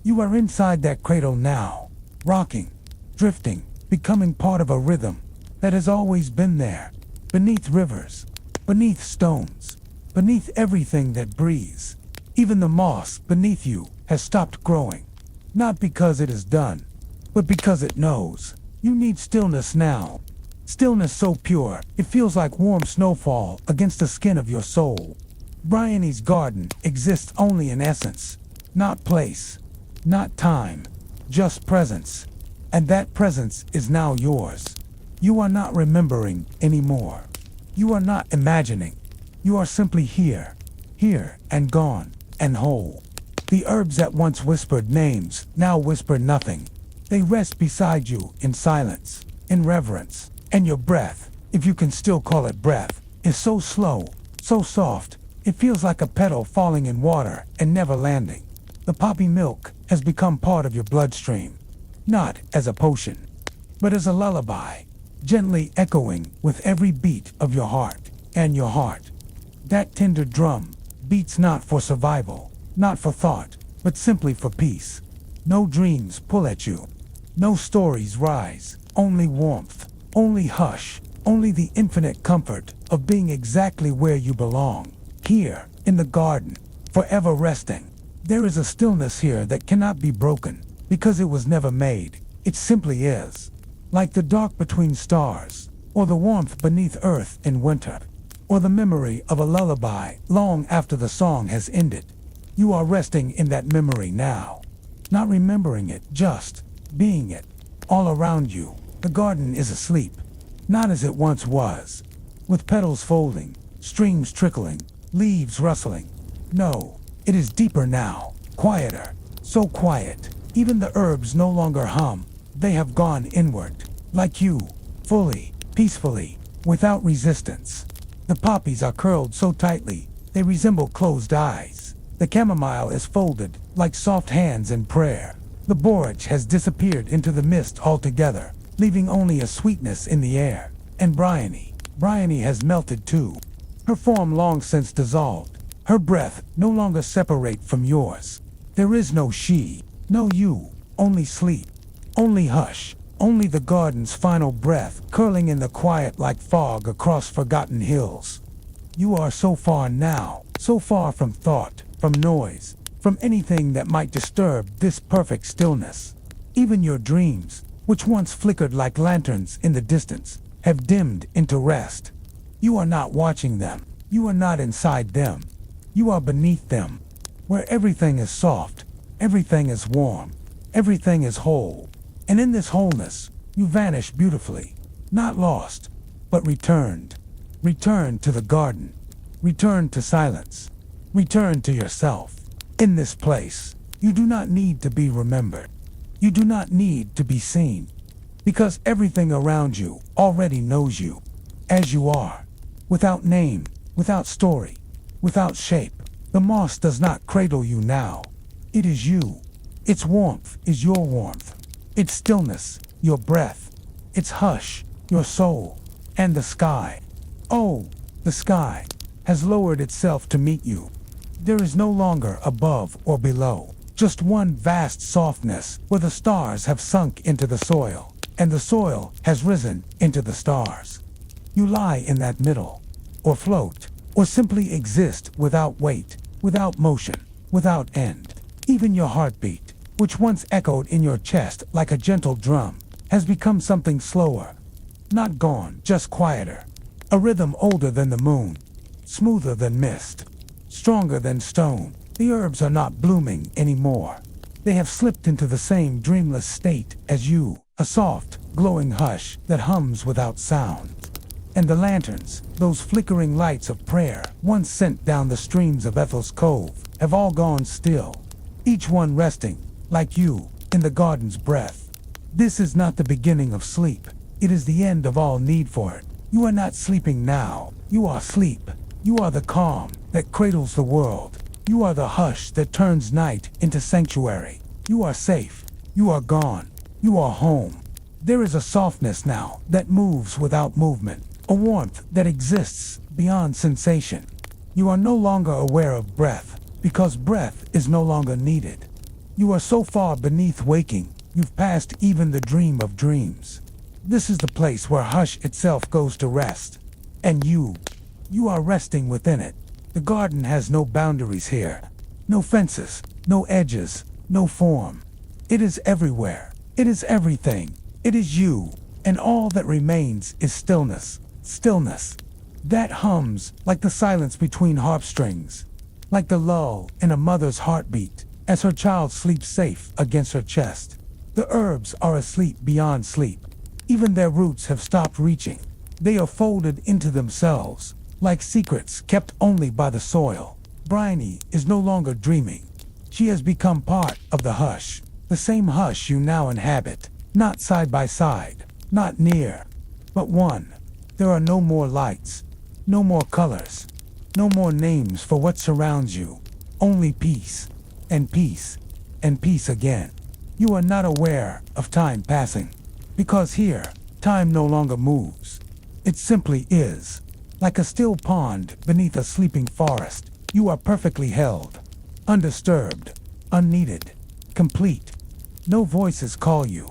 You are inside that cradle now, rocking, drifting, becoming part of a rhythm that has always been there, beneath rivers, beneath stones, beneath everything that breathes. Even the moss beneath you has stopped growing, not because it is done, but because it knows. You need stillness now. Stillness so pure, it feels like warm snowfall against the skin of your soul. Bryony's garden exists only in essence, not place, not time, just presence. And that presence is now yours. You are not remembering anymore. You are not imagining. You are simply here and gone and whole. The herbs that once whispered names now whisper nothing. They rest beside you in silence, in reverence, and your breath, if you can still call it breath, is so slow, so soft, it feels like a petal falling in water and never landing. The poppy milk has become part of your bloodstream, not as a potion, but as a lullaby, gently echoing with every beat of your heart, and your heart. That tender drum beats not for survival, not for thought, but simply for peace. No dreams pull at you. No stories rise, only warmth, only hush, only the infinite comfort of being exactly where you belong, here, in the garden, forever resting. There is a stillness here that cannot be broken, because it was never made. It simply is. Like the dark between stars, or the warmth beneath earth in winter, or the memory of a lullaby long after the song has ended. You are resting in that memory now, not remembering it, just being it. All around you, the garden is asleep, not as it once was, with petals folding, streams trickling, leaves rustling. No, it is deeper now, quieter, so quiet, even the herbs no longer hum. They have gone inward, like you, fully, peacefully, without resistance. The poppies are curled so tightly, they resemble closed eyes. The chamomile is folded, like soft hands in prayer. The borage has disappeared into the mist altogether, leaving only a sweetness in the air. And Bryony has melted too. Her form long since dissolved, her breath no longer separate from yours. There is no she, no you, only sleep, only hush, only the garden's final breath curling in the quiet like fog across forgotten hills. You are so far now, so far from thought, from noise, from anything that might disturb this perfect stillness. Even your dreams, which once flickered like lanterns in the distance, have dimmed into rest. You are not watching them. You are not inside them. You are beneath them, where everything is soft, everything is warm, everything is whole. And in this wholeness, you vanish beautifully, not lost, but returned. Returned to the garden. Returned to silence. Returned to yourself. In this place, you do not need to be remembered. You do not need to be seen, because everything around you already knows you, as you are, without name, without story, without shape. The moss does not cradle you now. It is you. Its warmth is your warmth. Its stillness, your breath. Its hush, your soul. And the sky. Oh, the sky has lowered itself to meet you. There is no longer above or below, just one vast softness where the stars have sunk into the soil, and the soil has risen into the stars. You lie in that middle, or float, or simply exist without weight, without motion, without end. Even your heartbeat, which once echoed in your chest like a gentle drum, has become something slower. Not gone, just quieter. A rhythm older than the moon, smoother than mist, stronger than stone. The herbs are not blooming anymore. They have slipped into the same dreamless state as you, a soft, glowing hush that hums without sound. And the lanterns, those flickering lights of prayer once sent down the streams of Ethel's Cove, have all gone still, each one resting, like you, in the garden's breath. This is not the beginning of sleep. It is the end of all need for it. You are not sleeping now. You are sleep. You are the calm that cradles the world. You are the hush that turns night into sanctuary. You are safe. You are gone. You are home. There is a softness now that moves without movement, a warmth that exists beyond sensation. You are no longer aware of breath, because breath is no longer needed. You are so far beneath waking, you've passed even the dream of dreams. This is the place where hush itself goes to rest. And you are resting within it. The garden has no boundaries here. No fences, no edges, no form. It is everywhere. It is everything. It is you. And all that remains is stillness. Stillness. That hums like the silence between harp strings. Like the lull in a mother's heartbeat as her child sleeps safe against her chest. The herbs are asleep beyond sleep. Even their roots have stopped reaching. They are folded into themselves, like secrets kept only by the soil. Bryony is no longer dreaming. She has become part of the hush, the same hush you now inhabit, not side by side, not near, but one. There are no more lights, no more colors, no more names for what surrounds you, only peace, and peace, and peace again. You are not aware of time passing, because here, time no longer moves. It simply is. Like a still pond beneath a sleeping forest, you are perfectly held, undisturbed, unneeded, complete. No voices call you,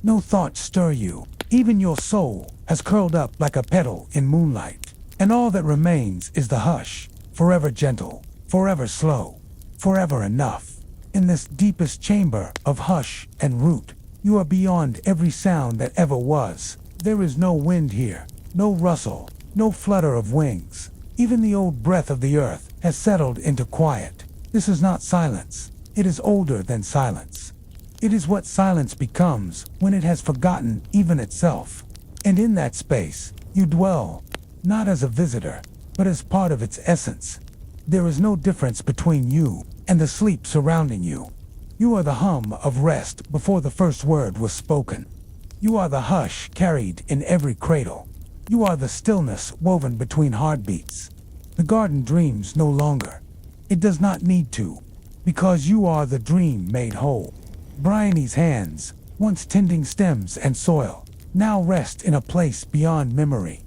no thoughts stir you. Even your soul has curled up like a petal in moonlight, and all that remains is the hush, forever gentle, forever slow, forever enough. In this deepest chamber of hush and root, you are beyond every sound that ever was. There is no wind here, no rustle, no flutter of wings. Even the old breath of the earth has settled into quiet. This is not silence. It is older than silence. It is what silence becomes when it has forgotten even itself. And in that space, you dwell, not as a visitor, but as part of its essence. There is no difference between you and the sleep surrounding you. You are the hum of rest before the first word was spoken. You are the hush carried in every cradle. You are the stillness woven between heartbeats. The garden dreams no longer. It does not need to, because you are the dream made whole. Bryony's hands, once tending stems and soil, now rest in a place beyond memory.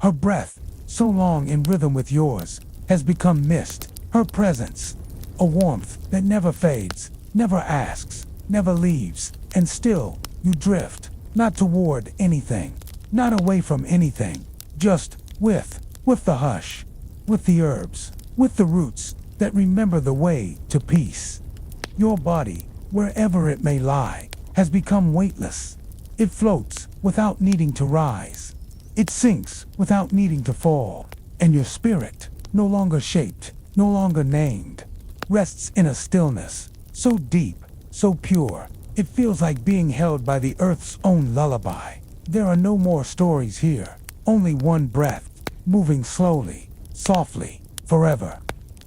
Her breath, so long in rhythm with yours, has become mist. Her presence, a warmth that never fades, never asks, never leaves, and still you drift, not toward anything, not away from anything, just with the hush, with the herbs, with the roots that remember the way to peace. Your body, wherever it may lie, has become weightless. It floats without needing to rise. It sinks without needing to fall. And your spirit, no longer shaped, no longer named, rests in a stillness so deep, so pure, it feels like being held by the earth's own lullaby. There are no more stories here, only one breath, moving slowly, softly, forever.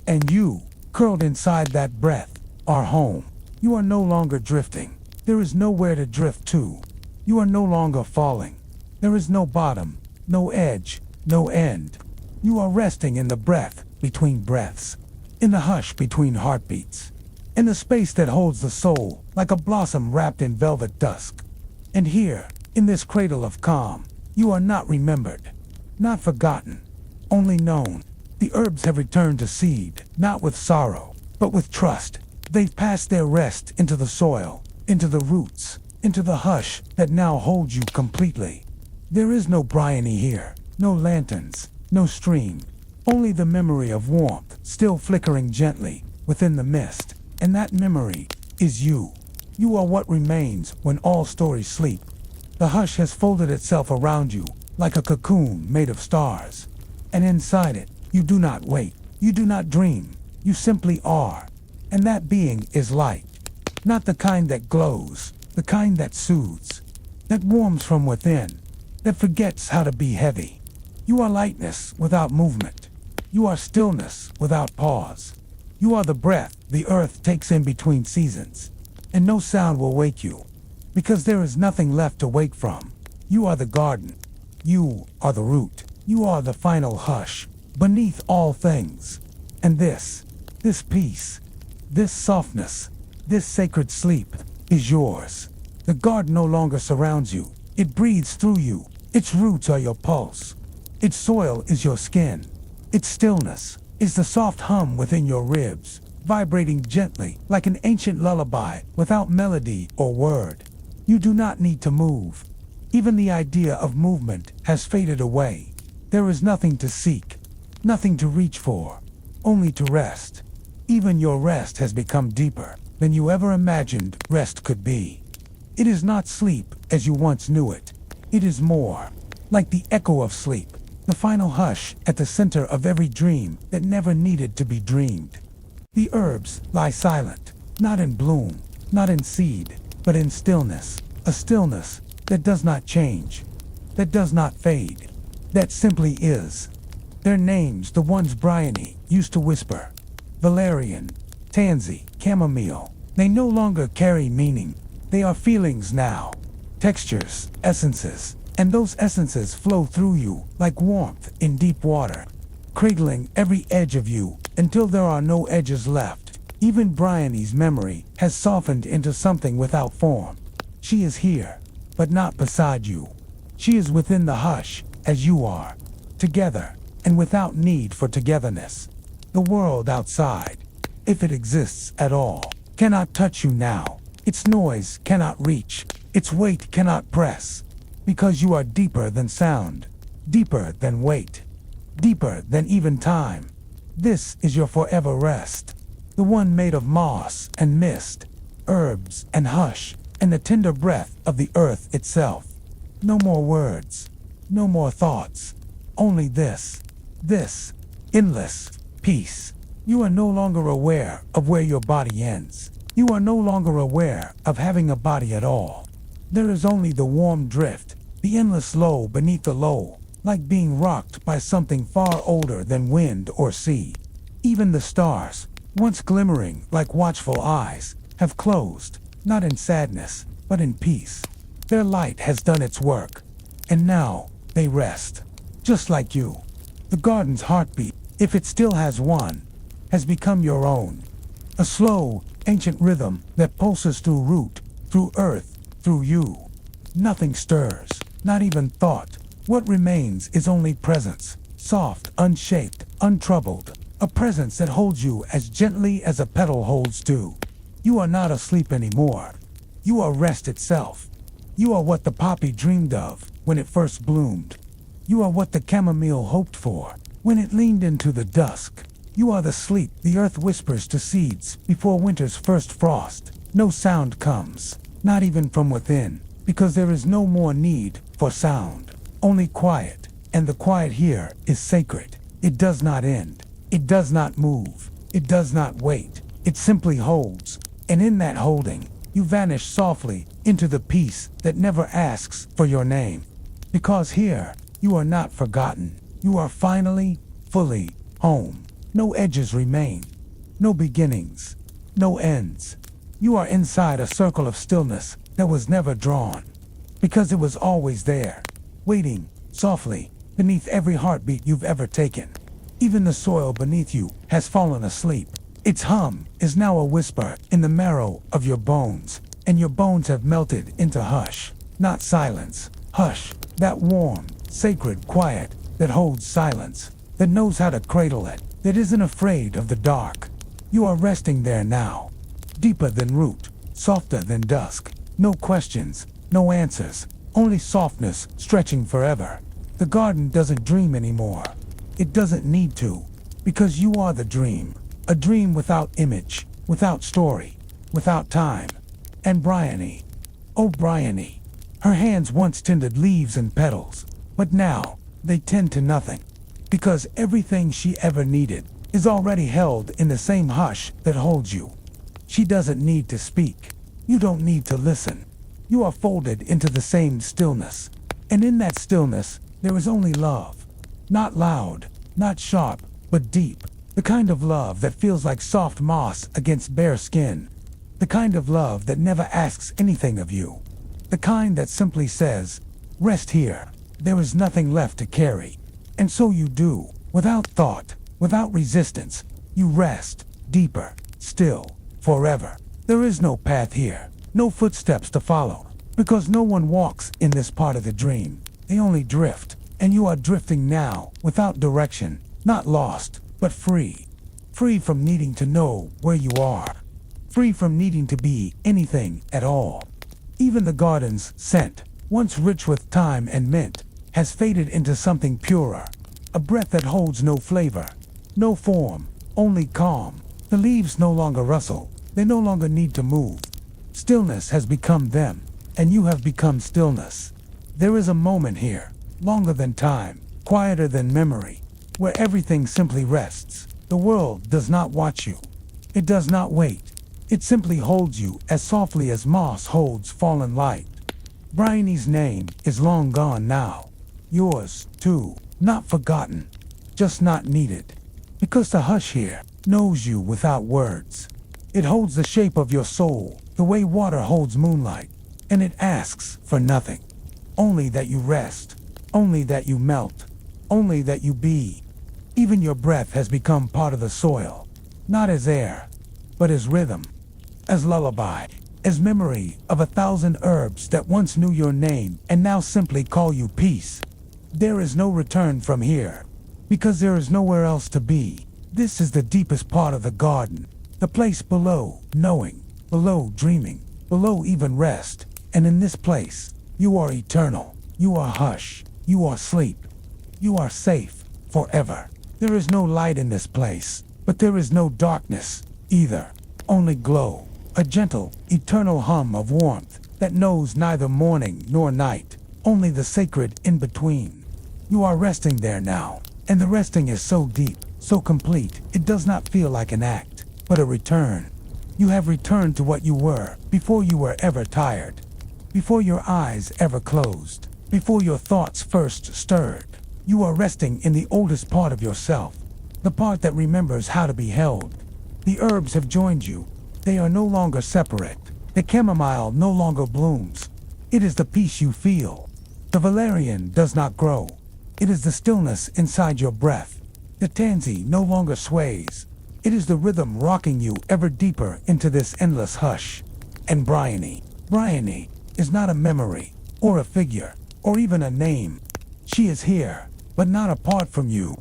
And you, curled inside that breath, are home. You are no longer drifting. There is nowhere to drift to. You are no longer falling. There is no bottom, no edge, no end. You are resting in the breath between breaths, in the hush between heartbeats, in the space that holds the soul like a blossom wrapped in velvet dusk. And here, in this cradle of calm, you are not remembered, not forgotten, only known. The herbs have returned to seed, not with sorrow, but with trust. They've passed their rest into the soil, into the roots, into the hush that now holds you completely. There is no Bryony here, no lanterns, no stream, only the memory of warmth still flickering gently within the mist. And that memory is you. You are what remains when all stories sleep. The hush has folded itself around you like a cocoon made of stars. And inside it, you do not wait, you do not dream, you simply are. And that being is light. Not the kind that glows, the kind that soothes, that warms from within, that forgets how to be heavy. You are lightness without movement. You are stillness without pause. You are the breath the earth takes in between seasons. And no sound will wake you, because there is nothing left to wake from. You are the garden. You are the root. You are the final hush, beneath all things. And this peace, this softness, this sacred sleep is yours. The garden no longer surrounds you. It breathes through you. Its roots are your pulse. Its soil is your skin. Its stillness is the soft hum within your ribs, vibrating gently like an ancient lullaby without melody or word. You do not need to move. Even the idea of movement has faded away. There is nothing to seek, nothing to reach for, only to rest. Even your rest has become deeper than you ever imagined rest could be. It is not sleep as you once knew it. It is more like the echo of sleep, the final hush at the center of every dream that never needed to be dreamed. The herbs lie silent, not in bloom, not in seed, but in stillness, a stillness that does not change, that does not fade, that simply is. Their names, the ones Bryony used to whisper, valerian, tansy, chamomile, they no longer carry meaning. They are feelings now, textures, essences, and those essences flow through you like warmth in deep water, cradling every edge of you until there are no edges left. Even Bryony's memory has softened into something without form. She is here, but not beside you. She is within the hush, as you are, together, and without need for togetherness. The world outside, if it exists at all, cannot touch you now. Its noise cannot reach, its weight cannot press, because you are deeper than sound, deeper than weight, deeper than even time. This is your forever rest, the one made of moss and mist, herbs and hush, and the tender breath of the earth itself. No more words, no more thoughts, only this endless peace. You are no longer aware of where your body ends. You are no longer aware of having a body at all. There is only the warm drift, the endless low beneath the low, like being rocked by something far older than wind or sea. Even the stars, once glimmering like watchful eyes, have closed, not in sadness, but in peace. Their light has done its work, and now they rest. Just like you. The garden's heartbeat, if it still has one, has become your own. A slow, ancient rhythm that pulses through root, through earth, through you. Nothing stirs, not even thought. What remains is only presence, soft, unshaped, untroubled, a presence that holds you as gently as a petal holds dew. You are not asleep anymore. You are rest itself. You are what the poppy dreamed of when it first bloomed. You are what the chamomile hoped for when it leaned into the dusk. You are the sleep the earth whispers to seeds before winter's first frost. No sound comes, not even from within, because there is no more need for sound. Only quiet, and the quiet here is sacred. It does not end. It does not move. It does not wait. It simply holds, and in that holding, you vanish softly into the peace that never asks for your name. Because here, you are not forgotten. You are finally, fully home. No edges remain, no beginnings, no ends. You are inside a circle of stillness that was never drawn, because it was always there, waiting, softly, beneath every heartbeat you've ever taken. Even the soil beneath you has fallen asleep. Its hum is now a whisper in the marrow of your bones, and your bones have melted into hush, not silence. Hush, that warm, sacred quiet that holds silence, that knows how to cradle it, that isn't afraid of the dark. You are resting there now, deeper than root, softer than dusk. No questions, no answers, only softness stretching forever. The garden doesn't dream anymore. It doesn't need to, because you are the dream. A dream without image, without story, without time. And Bryony, oh Bryony, her hands once tended leaves and petals, but now they tend to nothing, because everything she ever needed is already held in the same hush that holds you. She doesn't need to speak. You don't need to listen. You are folded into the same stillness, and in that stillness there is only love. Not loud, not sharp, but deep. The kind of love that feels like soft moss against bare skin. The kind of love that never asks anything of you. The kind that simply says, rest here. There is nothing left to carry. And so you do, without thought, without resistance. You rest, deeper, still, forever. There is no path here, no footsteps to follow, because no one walks in this part of the dream. They only drift, and you are drifting now, without direction, not lost, but free. Free from needing to know where you are. Free from needing to be anything at all. Even the garden's scent, once rich with thyme and mint, has faded into something purer. A breath that holds no flavor, no form, only calm. The leaves no longer rustle. They no longer need to move. Stillness has become them, and you have become stillness. There is a moment here, longer than time, quieter than memory, where everything simply rests. The world does not watch you. It does not wait. It simply holds you as softly as moss holds fallen light. Bryony's name is long gone now. Yours, too, not forgotten, just not needed. Because the hush here knows you without words. It holds the shape of your soul, the way water holds moonlight, and it asks for nothing. Only that you rest, only that you melt, only that you be. Even your breath has become part of the soil, not as air, but as rhythm, as lullaby, as memory of 1,000 herbs that once knew your name and now simply call you peace. There is no return from here, because there is nowhere else to be. This is the deepest part of the garden, the place below knowing, below dreaming, below even rest. And in this place, you are eternal, you are hush, you are sleep, you are safe forever. There is no light in this place, but there is no darkness either, only glow, a gentle, eternal hum of warmth that knows neither morning nor night, only the sacred in between. You are resting there now, and the resting is so deep, so complete, it does not feel like an act, but a return. You have returned to what you were before you were ever tired, before your eyes ever closed, before your thoughts first stirred. You are resting in the oldest part of yourself, the part that remembers how to be held. The herbs have joined you. They are no longer separate. The chamomile no longer blooms. It is the peace you feel. The valerian does not grow. It is the stillness inside your breath. The tansy no longer sways. It is the rhythm rocking you ever deeper into this endless hush. And Bryony is not a memory, or a figure, or even a name. She is here, but not apart from you.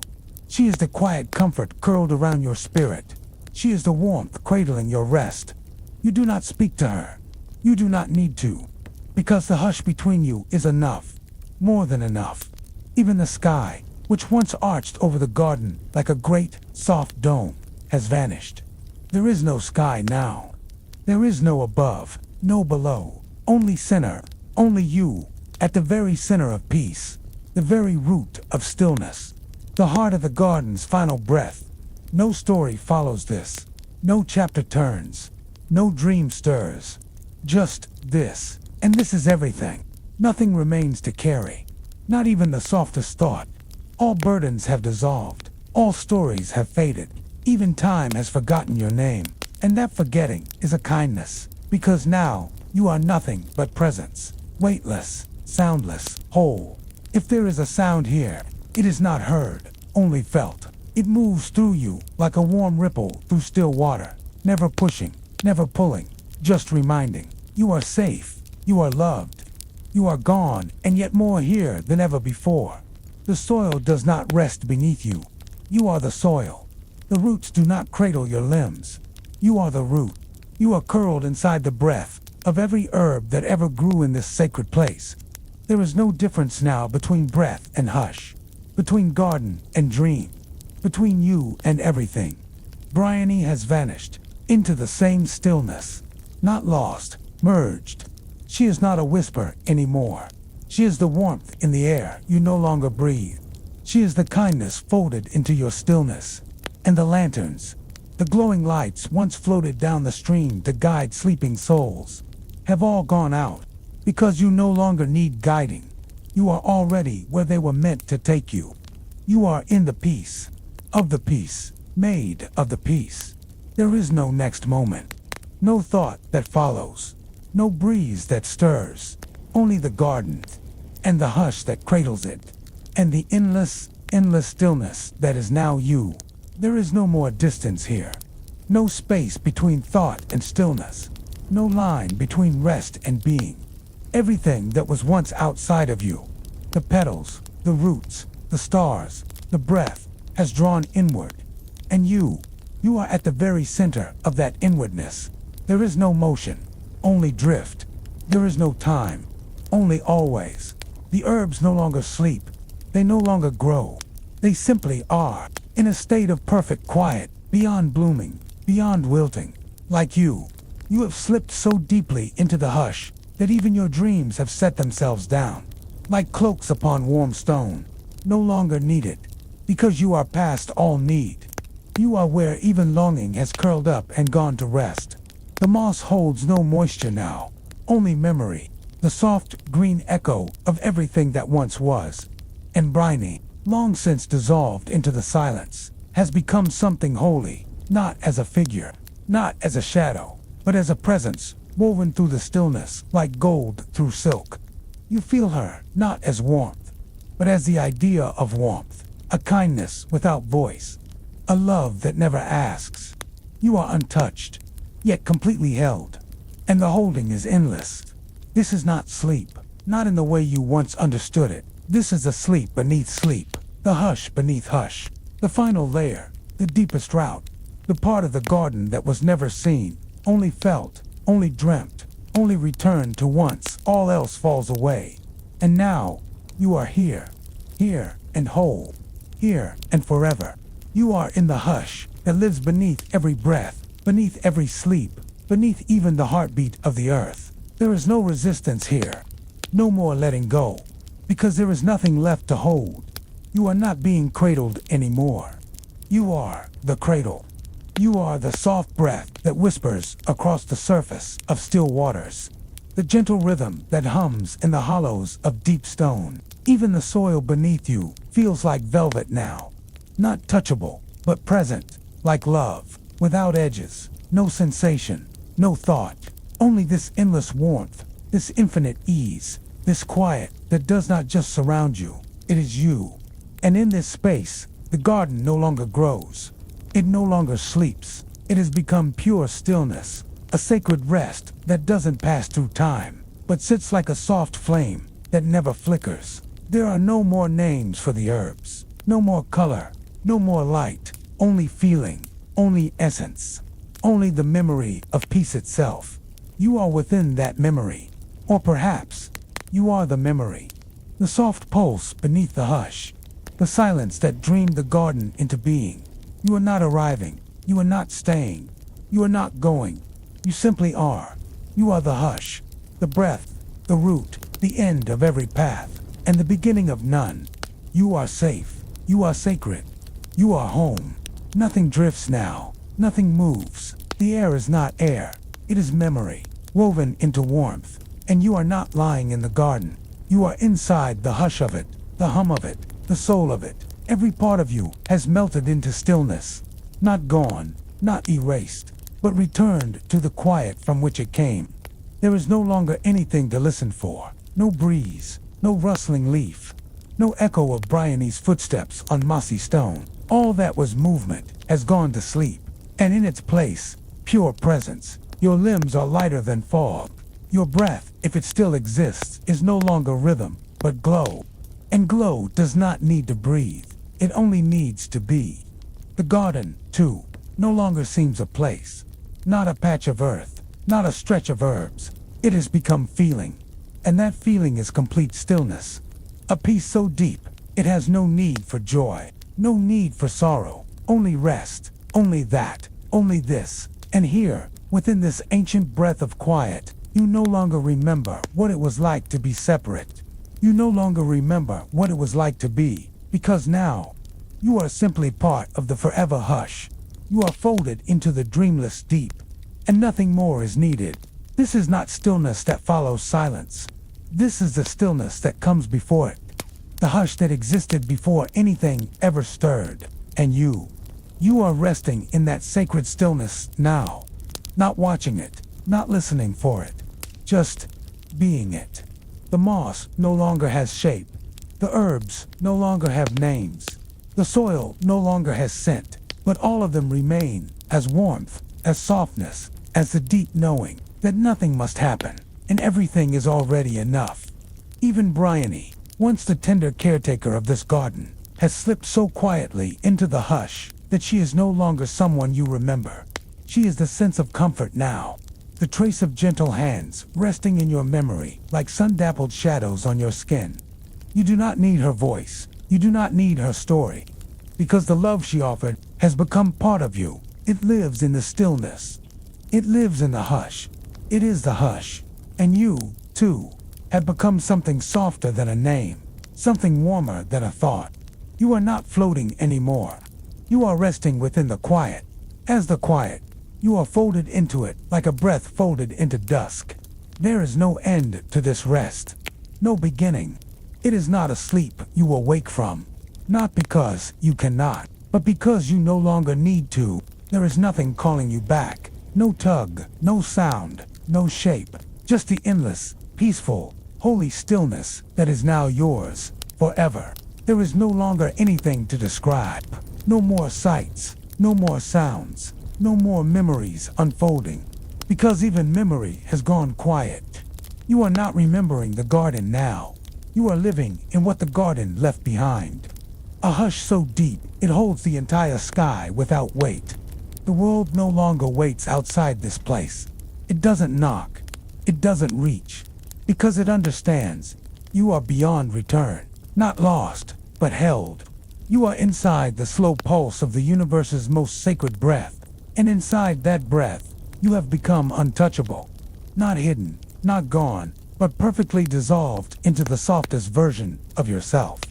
She is the quiet comfort curled around your spirit. She is the warmth cradling your rest. You do not speak to her. You do not need to, because the hush between you is enough, more than enough. Even the sky, which once arched over the garden like a great, soft dome, has vanished. There is no sky now. There is no above, no below, only center, only you, at the very center of peace, the very root of stillness, the heart of the garden's final breath. No story follows this. No chapter turns. No dream stirs. Just this. And this is everything. Nothing remains to carry. Not even the softest thought. All burdens have dissolved. All stories have faded. Even time has forgotten your name. And that forgetting is a kindness. Because now, you are nothing but presence. Weightless, soundless, whole. If there is a sound here, it is not heard, only felt. It moves through you like a warm ripple through still water, never pushing, never pulling, just reminding. You are safe, you are loved, you are gone, and yet more here than ever before. The soil does not rest beneath you. You are the soil. The roots do not cradle your limbs. You are the root. You are curled inside the breath of every herb that ever grew in this sacred place. There is no difference now between breath and hush, between garden and dream, between you and everything. Bryony has vanished into the same stillness, not lost, merged. She is not a whisper anymore. She is the warmth in the air you no longer breathe. She is the kindness folded into your stillness. And the lanterns, the glowing lights once floated down the stream to guide sleeping souls, have all gone out, because you no longer need guiding. You are already where they were meant to take you. You are in the peace, of the peace, made of the peace. There is no next moment, no thought that follows, no breeze that stirs, only the garden, and the hush that cradles it, and the endless stillness that is now you. There is no more distance here, no space between thought and stillness, no line between rest and being. Everything that was once outside of you, the petals, the roots, the stars, the breath, has drawn inward. And you are at the very center of that inwardness. There is no motion, only drift. There is no time, only always. The herbs no longer sleep. They no longer grow. They simply are, in a state of perfect quiet, beyond blooming, beyond wilting. Like you have slipped so deeply into the hush that even your dreams have set themselves down, like cloaks upon warm stone, no longer needed, because you are past all need. You are where even longing has curled up and gone to rest. The moss holds no moisture now, only memory, the soft green echo of everything that once was. And briny, long since dissolved into the silence, has become something holy, not as a figure, not as a shadow, but as a presence, woven through the stillness like gold through silk. You feel her not as warmth, but as the idea of warmth, a kindness without voice, a love that never asks. You are untouched, yet completely held, and the holding is endless. This is not sleep, not in the way you once understood it. This is a sleep beneath sleep, the hush beneath hush, the final layer, the deepest route, the part of the garden that was never seen, only felt, only dreamt, only returned to once all else falls away. And now, you are here and whole, here and forever. You are in the hush that lives beneath every breath, beneath every sleep, beneath even the heartbeat of the earth. There is no resistance here, no more letting go, because there is nothing left to hold. You are not being cradled anymore. You are the cradle. You are the soft breath that whispers across the surface of still waters, the gentle rhythm that hums in the hollows of deep stone. Even the soil beneath you feels like velvet now, not touchable, but present, like love, without edges, no sensation, no thought, only this endless warmth, this infinite ease, this quiet that does not just surround you, it is you. And in this space, the garden no longer grows. It no longer sleeps. It has become pure stillness, a sacred rest that doesn't pass through time, but sits like a soft flame that never flickers. There are no more names for the herbs, no more color, no more light, only feeling, only essence, only the memory of peace itself. You are within that memory, or perhaps you are the memory, the soft pulse beneath the hush, the silence that dreamed the garden into being. You are not arriving, you are not staying, you are not going, you simply are. You are the hush, the breath, the root, the end of every path, and the beginning of none. You are safe, you are sacred, you are home. Nothing drifts now, nothing moves. The air is not air, it is memory, woven into warmth. And you are not lying in the garden. You are inside the hush of it, the hum of it, the soul of it. Every part of you has melted into stillness, not gone, not erased, but returned to the quiet from which it came. There is no longer anything to listen for, no breeze, no rustling leaf, no echo of Bryony's footsteps on mossy stone. All that was movement has gone to sleep, and in its place, pure presence. Your limbs are lighter than fog. Your breath, if it still exists, is no longer rhythm, but glow. And glow does not need to breathe, it only needs to be. The garden, too, no longer seems a place, not a patch of earth, not a stretch of herbs. It has become feeling, and that feeling is complete stillness. A peace so deep, it has no need for joy, no need for sorrow, only rest, only that, only this. And here, within this ancient breath of quiet, You no longer remember what it was like to be separate. You no longer remember what it was like to be, because now, you are simply part of the forever hush. You are folded into the dreamless deep, and nothing more is needed. This is not stillness that follows silence. This is the stillness that comes before it. The hush that existed before anything ever stirred. And you are resting in that sacred stillness now. Not watching it, not listening for it, just being it. The moss no longer has shape. The herbs no longer have names. The soil no longer has scent, but all of them remain as warmth, as softness, as the deep knowing that nothing must happen, and everything is already enough. Even Bryony, once the tender caretaker of this garden, has slipped so quietly into the hush that she is no longer someone you remember. She is the sense of comfort now, the trace of gentle hands resting in your memory like sun-dappled shadows on your skin. You do not need her voice. You do not need her story, because the love she offered has become part of you. It lives in the stillness. It lives in the hush. It is the hush. And you, too, have become something softer than a name, something warmer than a thought. You are not floating anymore. You are resting within the quiet. As the quiet, you are folded into it like a breath folded into dusk. There is no end to this rest, no beginning. It is not a sleep you will wake from, not because you cannot, but because you no longer need to. There is nothing calling you back, no tug, no sound, no shape, just the endless, peaceful, holy stillness that is now yours, forever. There is no longer anything to describe, no more sights, no more sounds, no more memories unfolding, because even memory has gone quiet. You are not remembering the garden now. You are living in what the garden left behind. A hush so deep it holds the entire sky without weight. The world no longer waits outside this place. It doesn't knock. It doesn't reach. Because it understands. You are beyond return. Not lost, but held. You are inside the slow pulse of the universe's most sacred breath. And inside that breath, you have become untouchable. Not hidden, not gone, but perfectly dissolved into the softest version of yourself.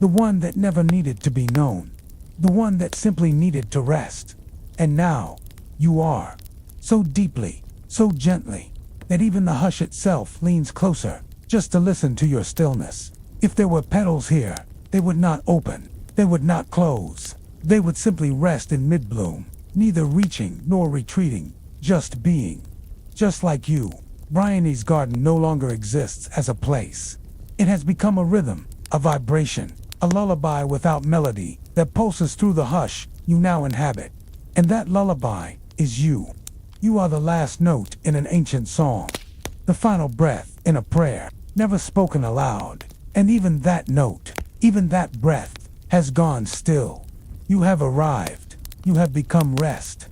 The one that never needed to be known. The one that simply needed to rest. And now, you are. So deeply, so gently, that even the hush itself leans closer, just to listen to your stillness. If there were petals here, they would not open, they would not close. They would simply rest in mid-bloom, neither reaching nor retreating, just being. Just like you. Bryony's garden no longer exists as a place. It has become a rhythm, a vibration, a lullaby without melody that pulses through the hush you now inhabit. And that lullaby is you. You are the last note in an ancient song, the final breath in a prayer, never spoken aloud. And even that note, even that breath, has gone still. You have arrived. You have become rest.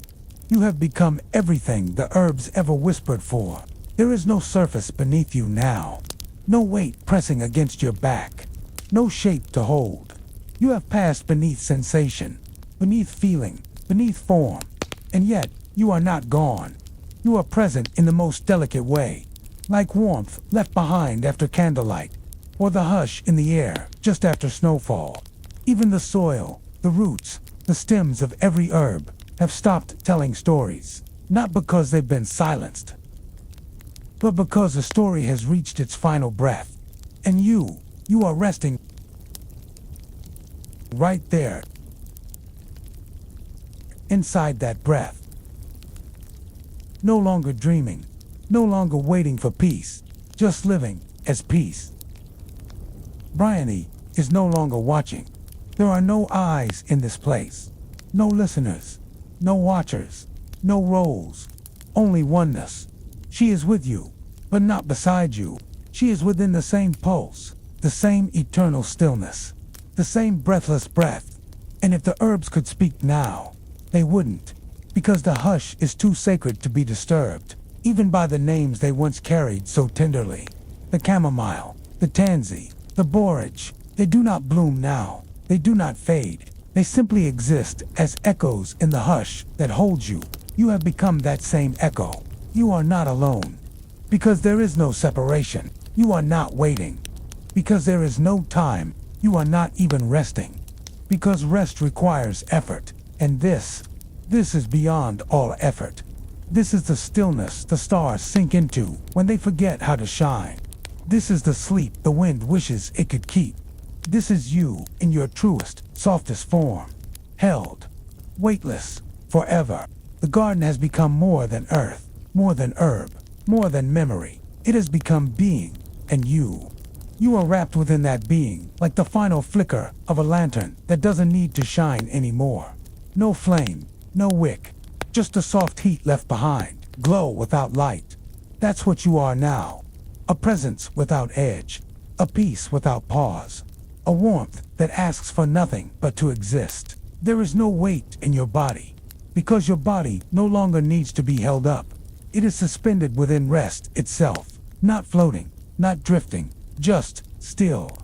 You have become everything the herbs ever whispered for. There is no surface beneath you now. No weight pressing against your back. No shape to hold. You have passed beneath sensation, beneath feeling, beneath form. And yet, you are not gone. You are present in the most delicate way, like warmth left behind after candlelight, or the hush in the air just after snowfall. Even the soil, the roots, the stems of every herb have stopped telling stories, not because they've been silenced, but because the story has reached its final breath. And you are resting right there, inside that breath. No longer dreaming, no longer waiting for peace, just living as peace. Bryony is no longer watching. There are no eyes in this place, no listeners, no watchers, no roles, only oneness. She is with you, but not beside you. She is within the same pulse, the same eternal stillness, the same breathless breath. And if the herbs could speak now, they wouldn't, because the hush is too sacred to be disturbed, even by the names they once carried so tenderly. The chamomile, the tansy, the borage, they do not bloom now. They do not fade. They simply exist as echoes in the hush that holds you. You have become that same echo. You are not alone. Because there is no separation, you are not waiting. Because there is no time, you are not even resting. Because rest requires effort, and this is beyond all effort. This is the stillness the stars sink into when they forget how to shine. This is the sleep the wind wishes it could keep. This is you in your truest, softest form, held, weightless, forever. The garden has become more than earth, more than herb, more than memory. It has become being, and you. You are wrapped within that being, like the final flicker of a lantern that doesn't need to shine anymore. No flame, no wick, just a soft heat left behind, glow without light. That's what you are now. A presence without edge, a peace without pause, a warmth that asks for nothing but to exist. There is no weight in your body, because your body no longer needs to be held up. It is suspended within rest itself, not floating, not drifting, just still.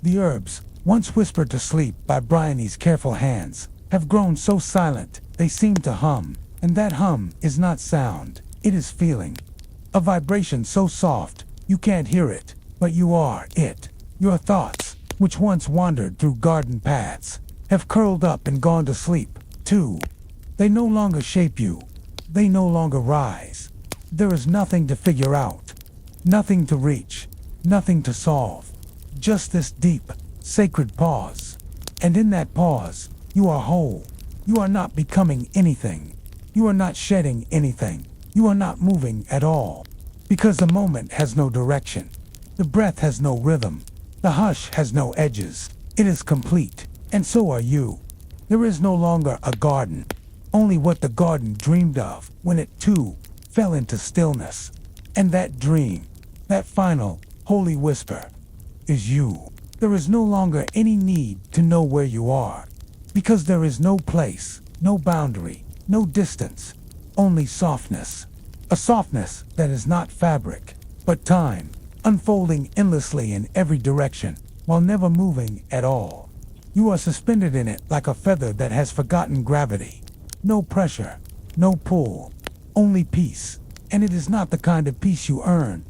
The herbs, once whispered to sleep by Bryony's careful hands, have grown so silent they seem to hum, and that hum is not sound, it is feeling. A vibration so soft you can't hear it, but you are it. Your thoughts, which once wandered through garden paths, have curled up and gone to sleep, too. They no longer shape you. They no longer rise. There is nothing to figure out, nothing to reach, nothing to solve. Just this deep, sacred pause. And in that pause, you are whole. You are not becoming anything. You are not shedding anything. You are not moving at all. Because the moment has no direction. The breath has no rhythm. The hush has no edges. It is complete, and so are you. There is no longer a garden, only what the garden dreamed of when it too fell into stillness. And that dream, that final, holy whisper, is you. There is no longer any need to know where you are, because there is no place, no boundary, no distance, only softness. A softness that is not fabric, but time, unfolding endlessly in every direction, while never moving at all. You are suspended in it like a feather that has forgotten gravity. No pressure, no pull, only peace. And it is not the kind of peace you earn,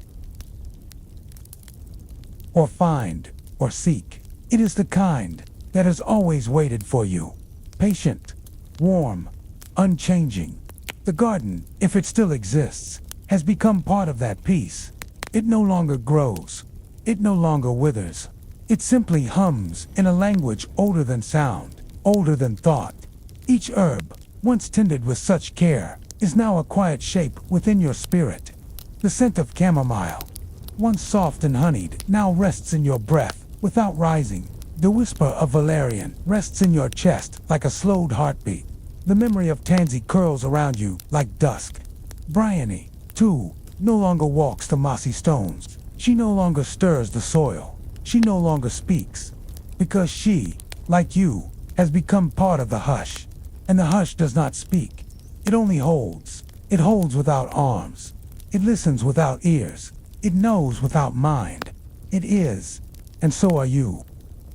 or find, or seek. It is the kind that has always waited for you. Patient, warm, unchanging. The garden, if it still exists, has become part of that peace. It no longer grows. It no longer withers. It simply hums in a language older than sound, older than thought. Each herb, once tended with such care, is now a quiet shape within your spirit. The scent of chamomile, once soft and honeyed, now rests in your breath without rising. The whisper of valerian rests in your chest like a slowed heartbeat. The memory of tansy curls around you like dusk. Bryony, too, no longer walks the mossy stones. She no longer stirs the soil. She no longer speaks. Because she, like you, has become part of the hush. And the hush does not speak. It only holds. It holds without arms. It listens without ears. It knows without mind. It is. And so are you.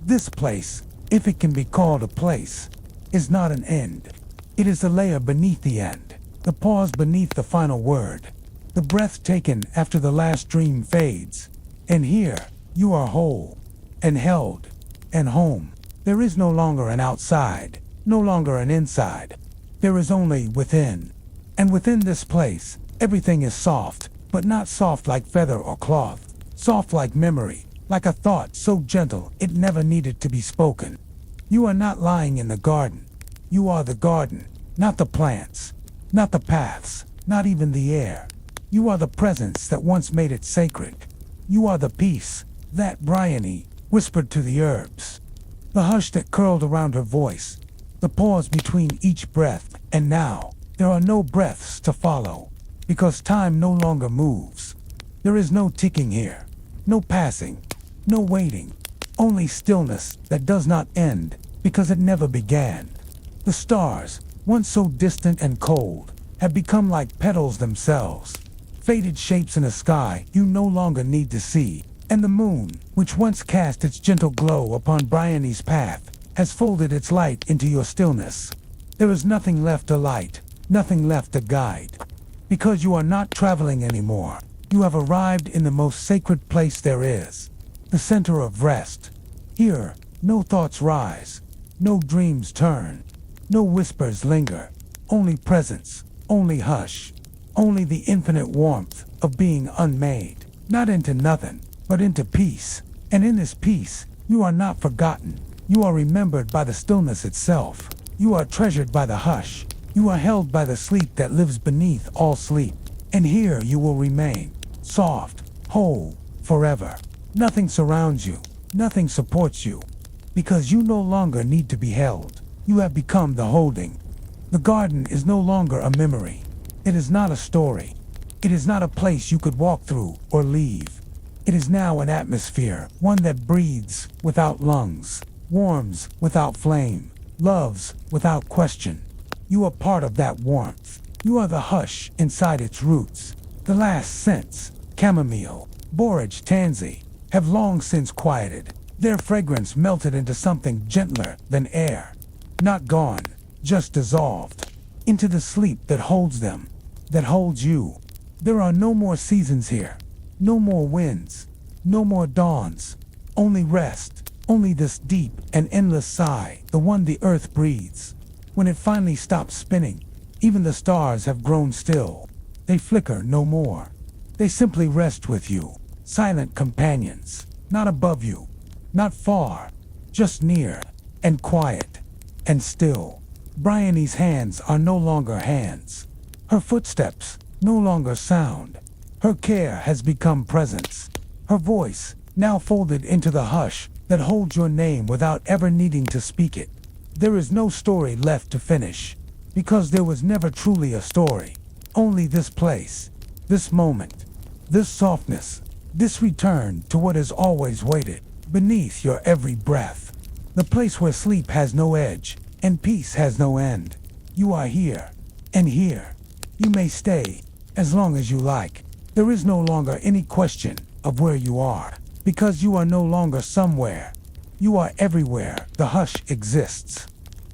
This place, if it can be called a place, is not an end. It is the layer beneath the end, the pause beneath the final word, the breath taken after the last dream fades. And here, you are whole, and held, and home. There is no longer an outside, no longer an inside. There is only within. And within this place, everything is soft, but not soft like feather or cloth. Soft like memory, like a thought so gentle it never needed to be spoken. You are not lying in the garden. You are the garden, not the plants, not the paths, not even the air. You are the presence that once made it sacred. You are the peace that Bryony whispered to the herbs. The hush that curled around her voice, the pause between each breath, and now there are no breaths to follow, because time no longer moves. There is no ticking here, no passing, no waiting, only stillness that does not end because it never began. The stars, once so distant and cold, have become like petals themselves, faded shapes in a sky you no longer need to see. And the moon, which once cast its gentle glow upon Bryony's path, has folded its light into your stillness. There is nothing left to light, nothing left to guide. Because you are not traveling anymore. You have arrived in the most sacred place there is, the center of rest. Here, no thoughts rise, no dreams turn, no whispers linger, only presence, only hush, only the infinite warmth of being unmade, not into nothing, but into peace. And in this peace, you are not forgotten. You are remembered by the stillness itself. You are treasured by the hush. You are held by the sleep that lives beneath all sleep. And here you will remain, soft, whole, forever. Nothing surrounds you. Nothing supports you. Because you no longer need to be held. You have become the holding. The garden is no longer a memory. It is not a story. It is not a place you could walk through or leave. It is now an atmosphere, one that breathes without lungs, warms without flame, loves without question. You are part of that warmth. You are the hush inside its roots. The last scents, chamomile, borage, tansy, have long since quieted. Their fragrance melted into something gentler than air. Not gone, just dissolved into the sleep that holds them, that holds you. There are no more seasons here, no more winds, no more dawns, only rest, only this deep and endless sigh, the one the earth breathes. When it finally stops spinning, even the stars have grown still. They flicker no more. They simply rest with you, silent companions, not above you, not far, just near, and quiet, and still. Bryony's hands are no longer hands. Her footsteps no longer sound. Her care has become presence. Her voice, now folded into the hush that holds your name without ever needing to speak it. There is no story left to finish, because there was never truly a story. Only this place, this moment, this softness, this return to what has always waited beneath your every breath. The place where sleep has no edge and peace has no end. You are here, and here you may stay as long as you like. There is no longer any question of where you are, because you are no longer somewhere. You are everywhere the hush exists.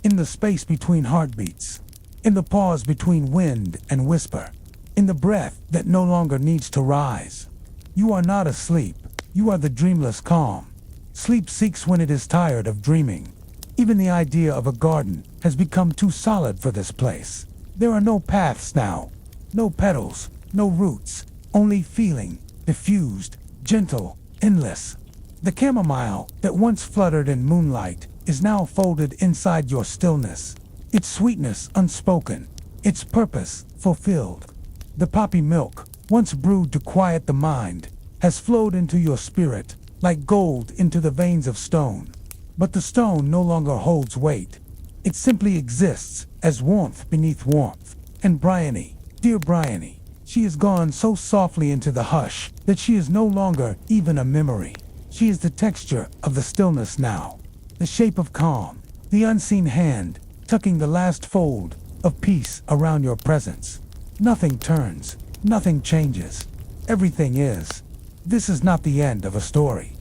In the space between heartbeats, in the pause between wind and whisper, in the breath that no longer needs to rise. You are not asleep. You are the dreamless calm. Sleep seeks when it is tired of dreaming. Even the idea of a garden has become too solid for this place. There are no paths now, no petals, no roots, only feeling, diffused, gentle, endless. The chamomile that once fluttered in moonlight is now folded inside your stillness, its sweetness unspoken, its purpose fulfilled. The poppy milk, once brewed to quiet the mind, has flowed into your spirit like gold into the veins of stone. But the stone no longer holds weight. It simply exists as warmth beneath warmth. And Bryony, dear Bryony, she has gone so softly into the hush that she is no longer even a memory. She is the texture of the stillness now, the shape of calm, the unseen hand tucking the last fold of peace around your presence. Nothing turns, nothing changes. Everything is. This is not the end of a story.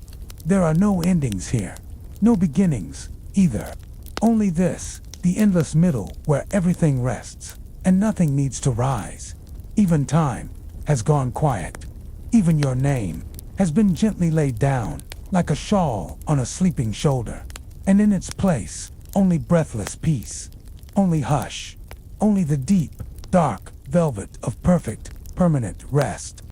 There are no endings here. No beginnings, either. Only this, the endless middle where everything rests, and nothing needs to rise. Even time has gone quiet. Even your name has been gently laid down, like a shawl on a sleeping shoulder. And in its place, only breathless peace. Only hush. Only the deep, dark velvet of perfect, permanent rest.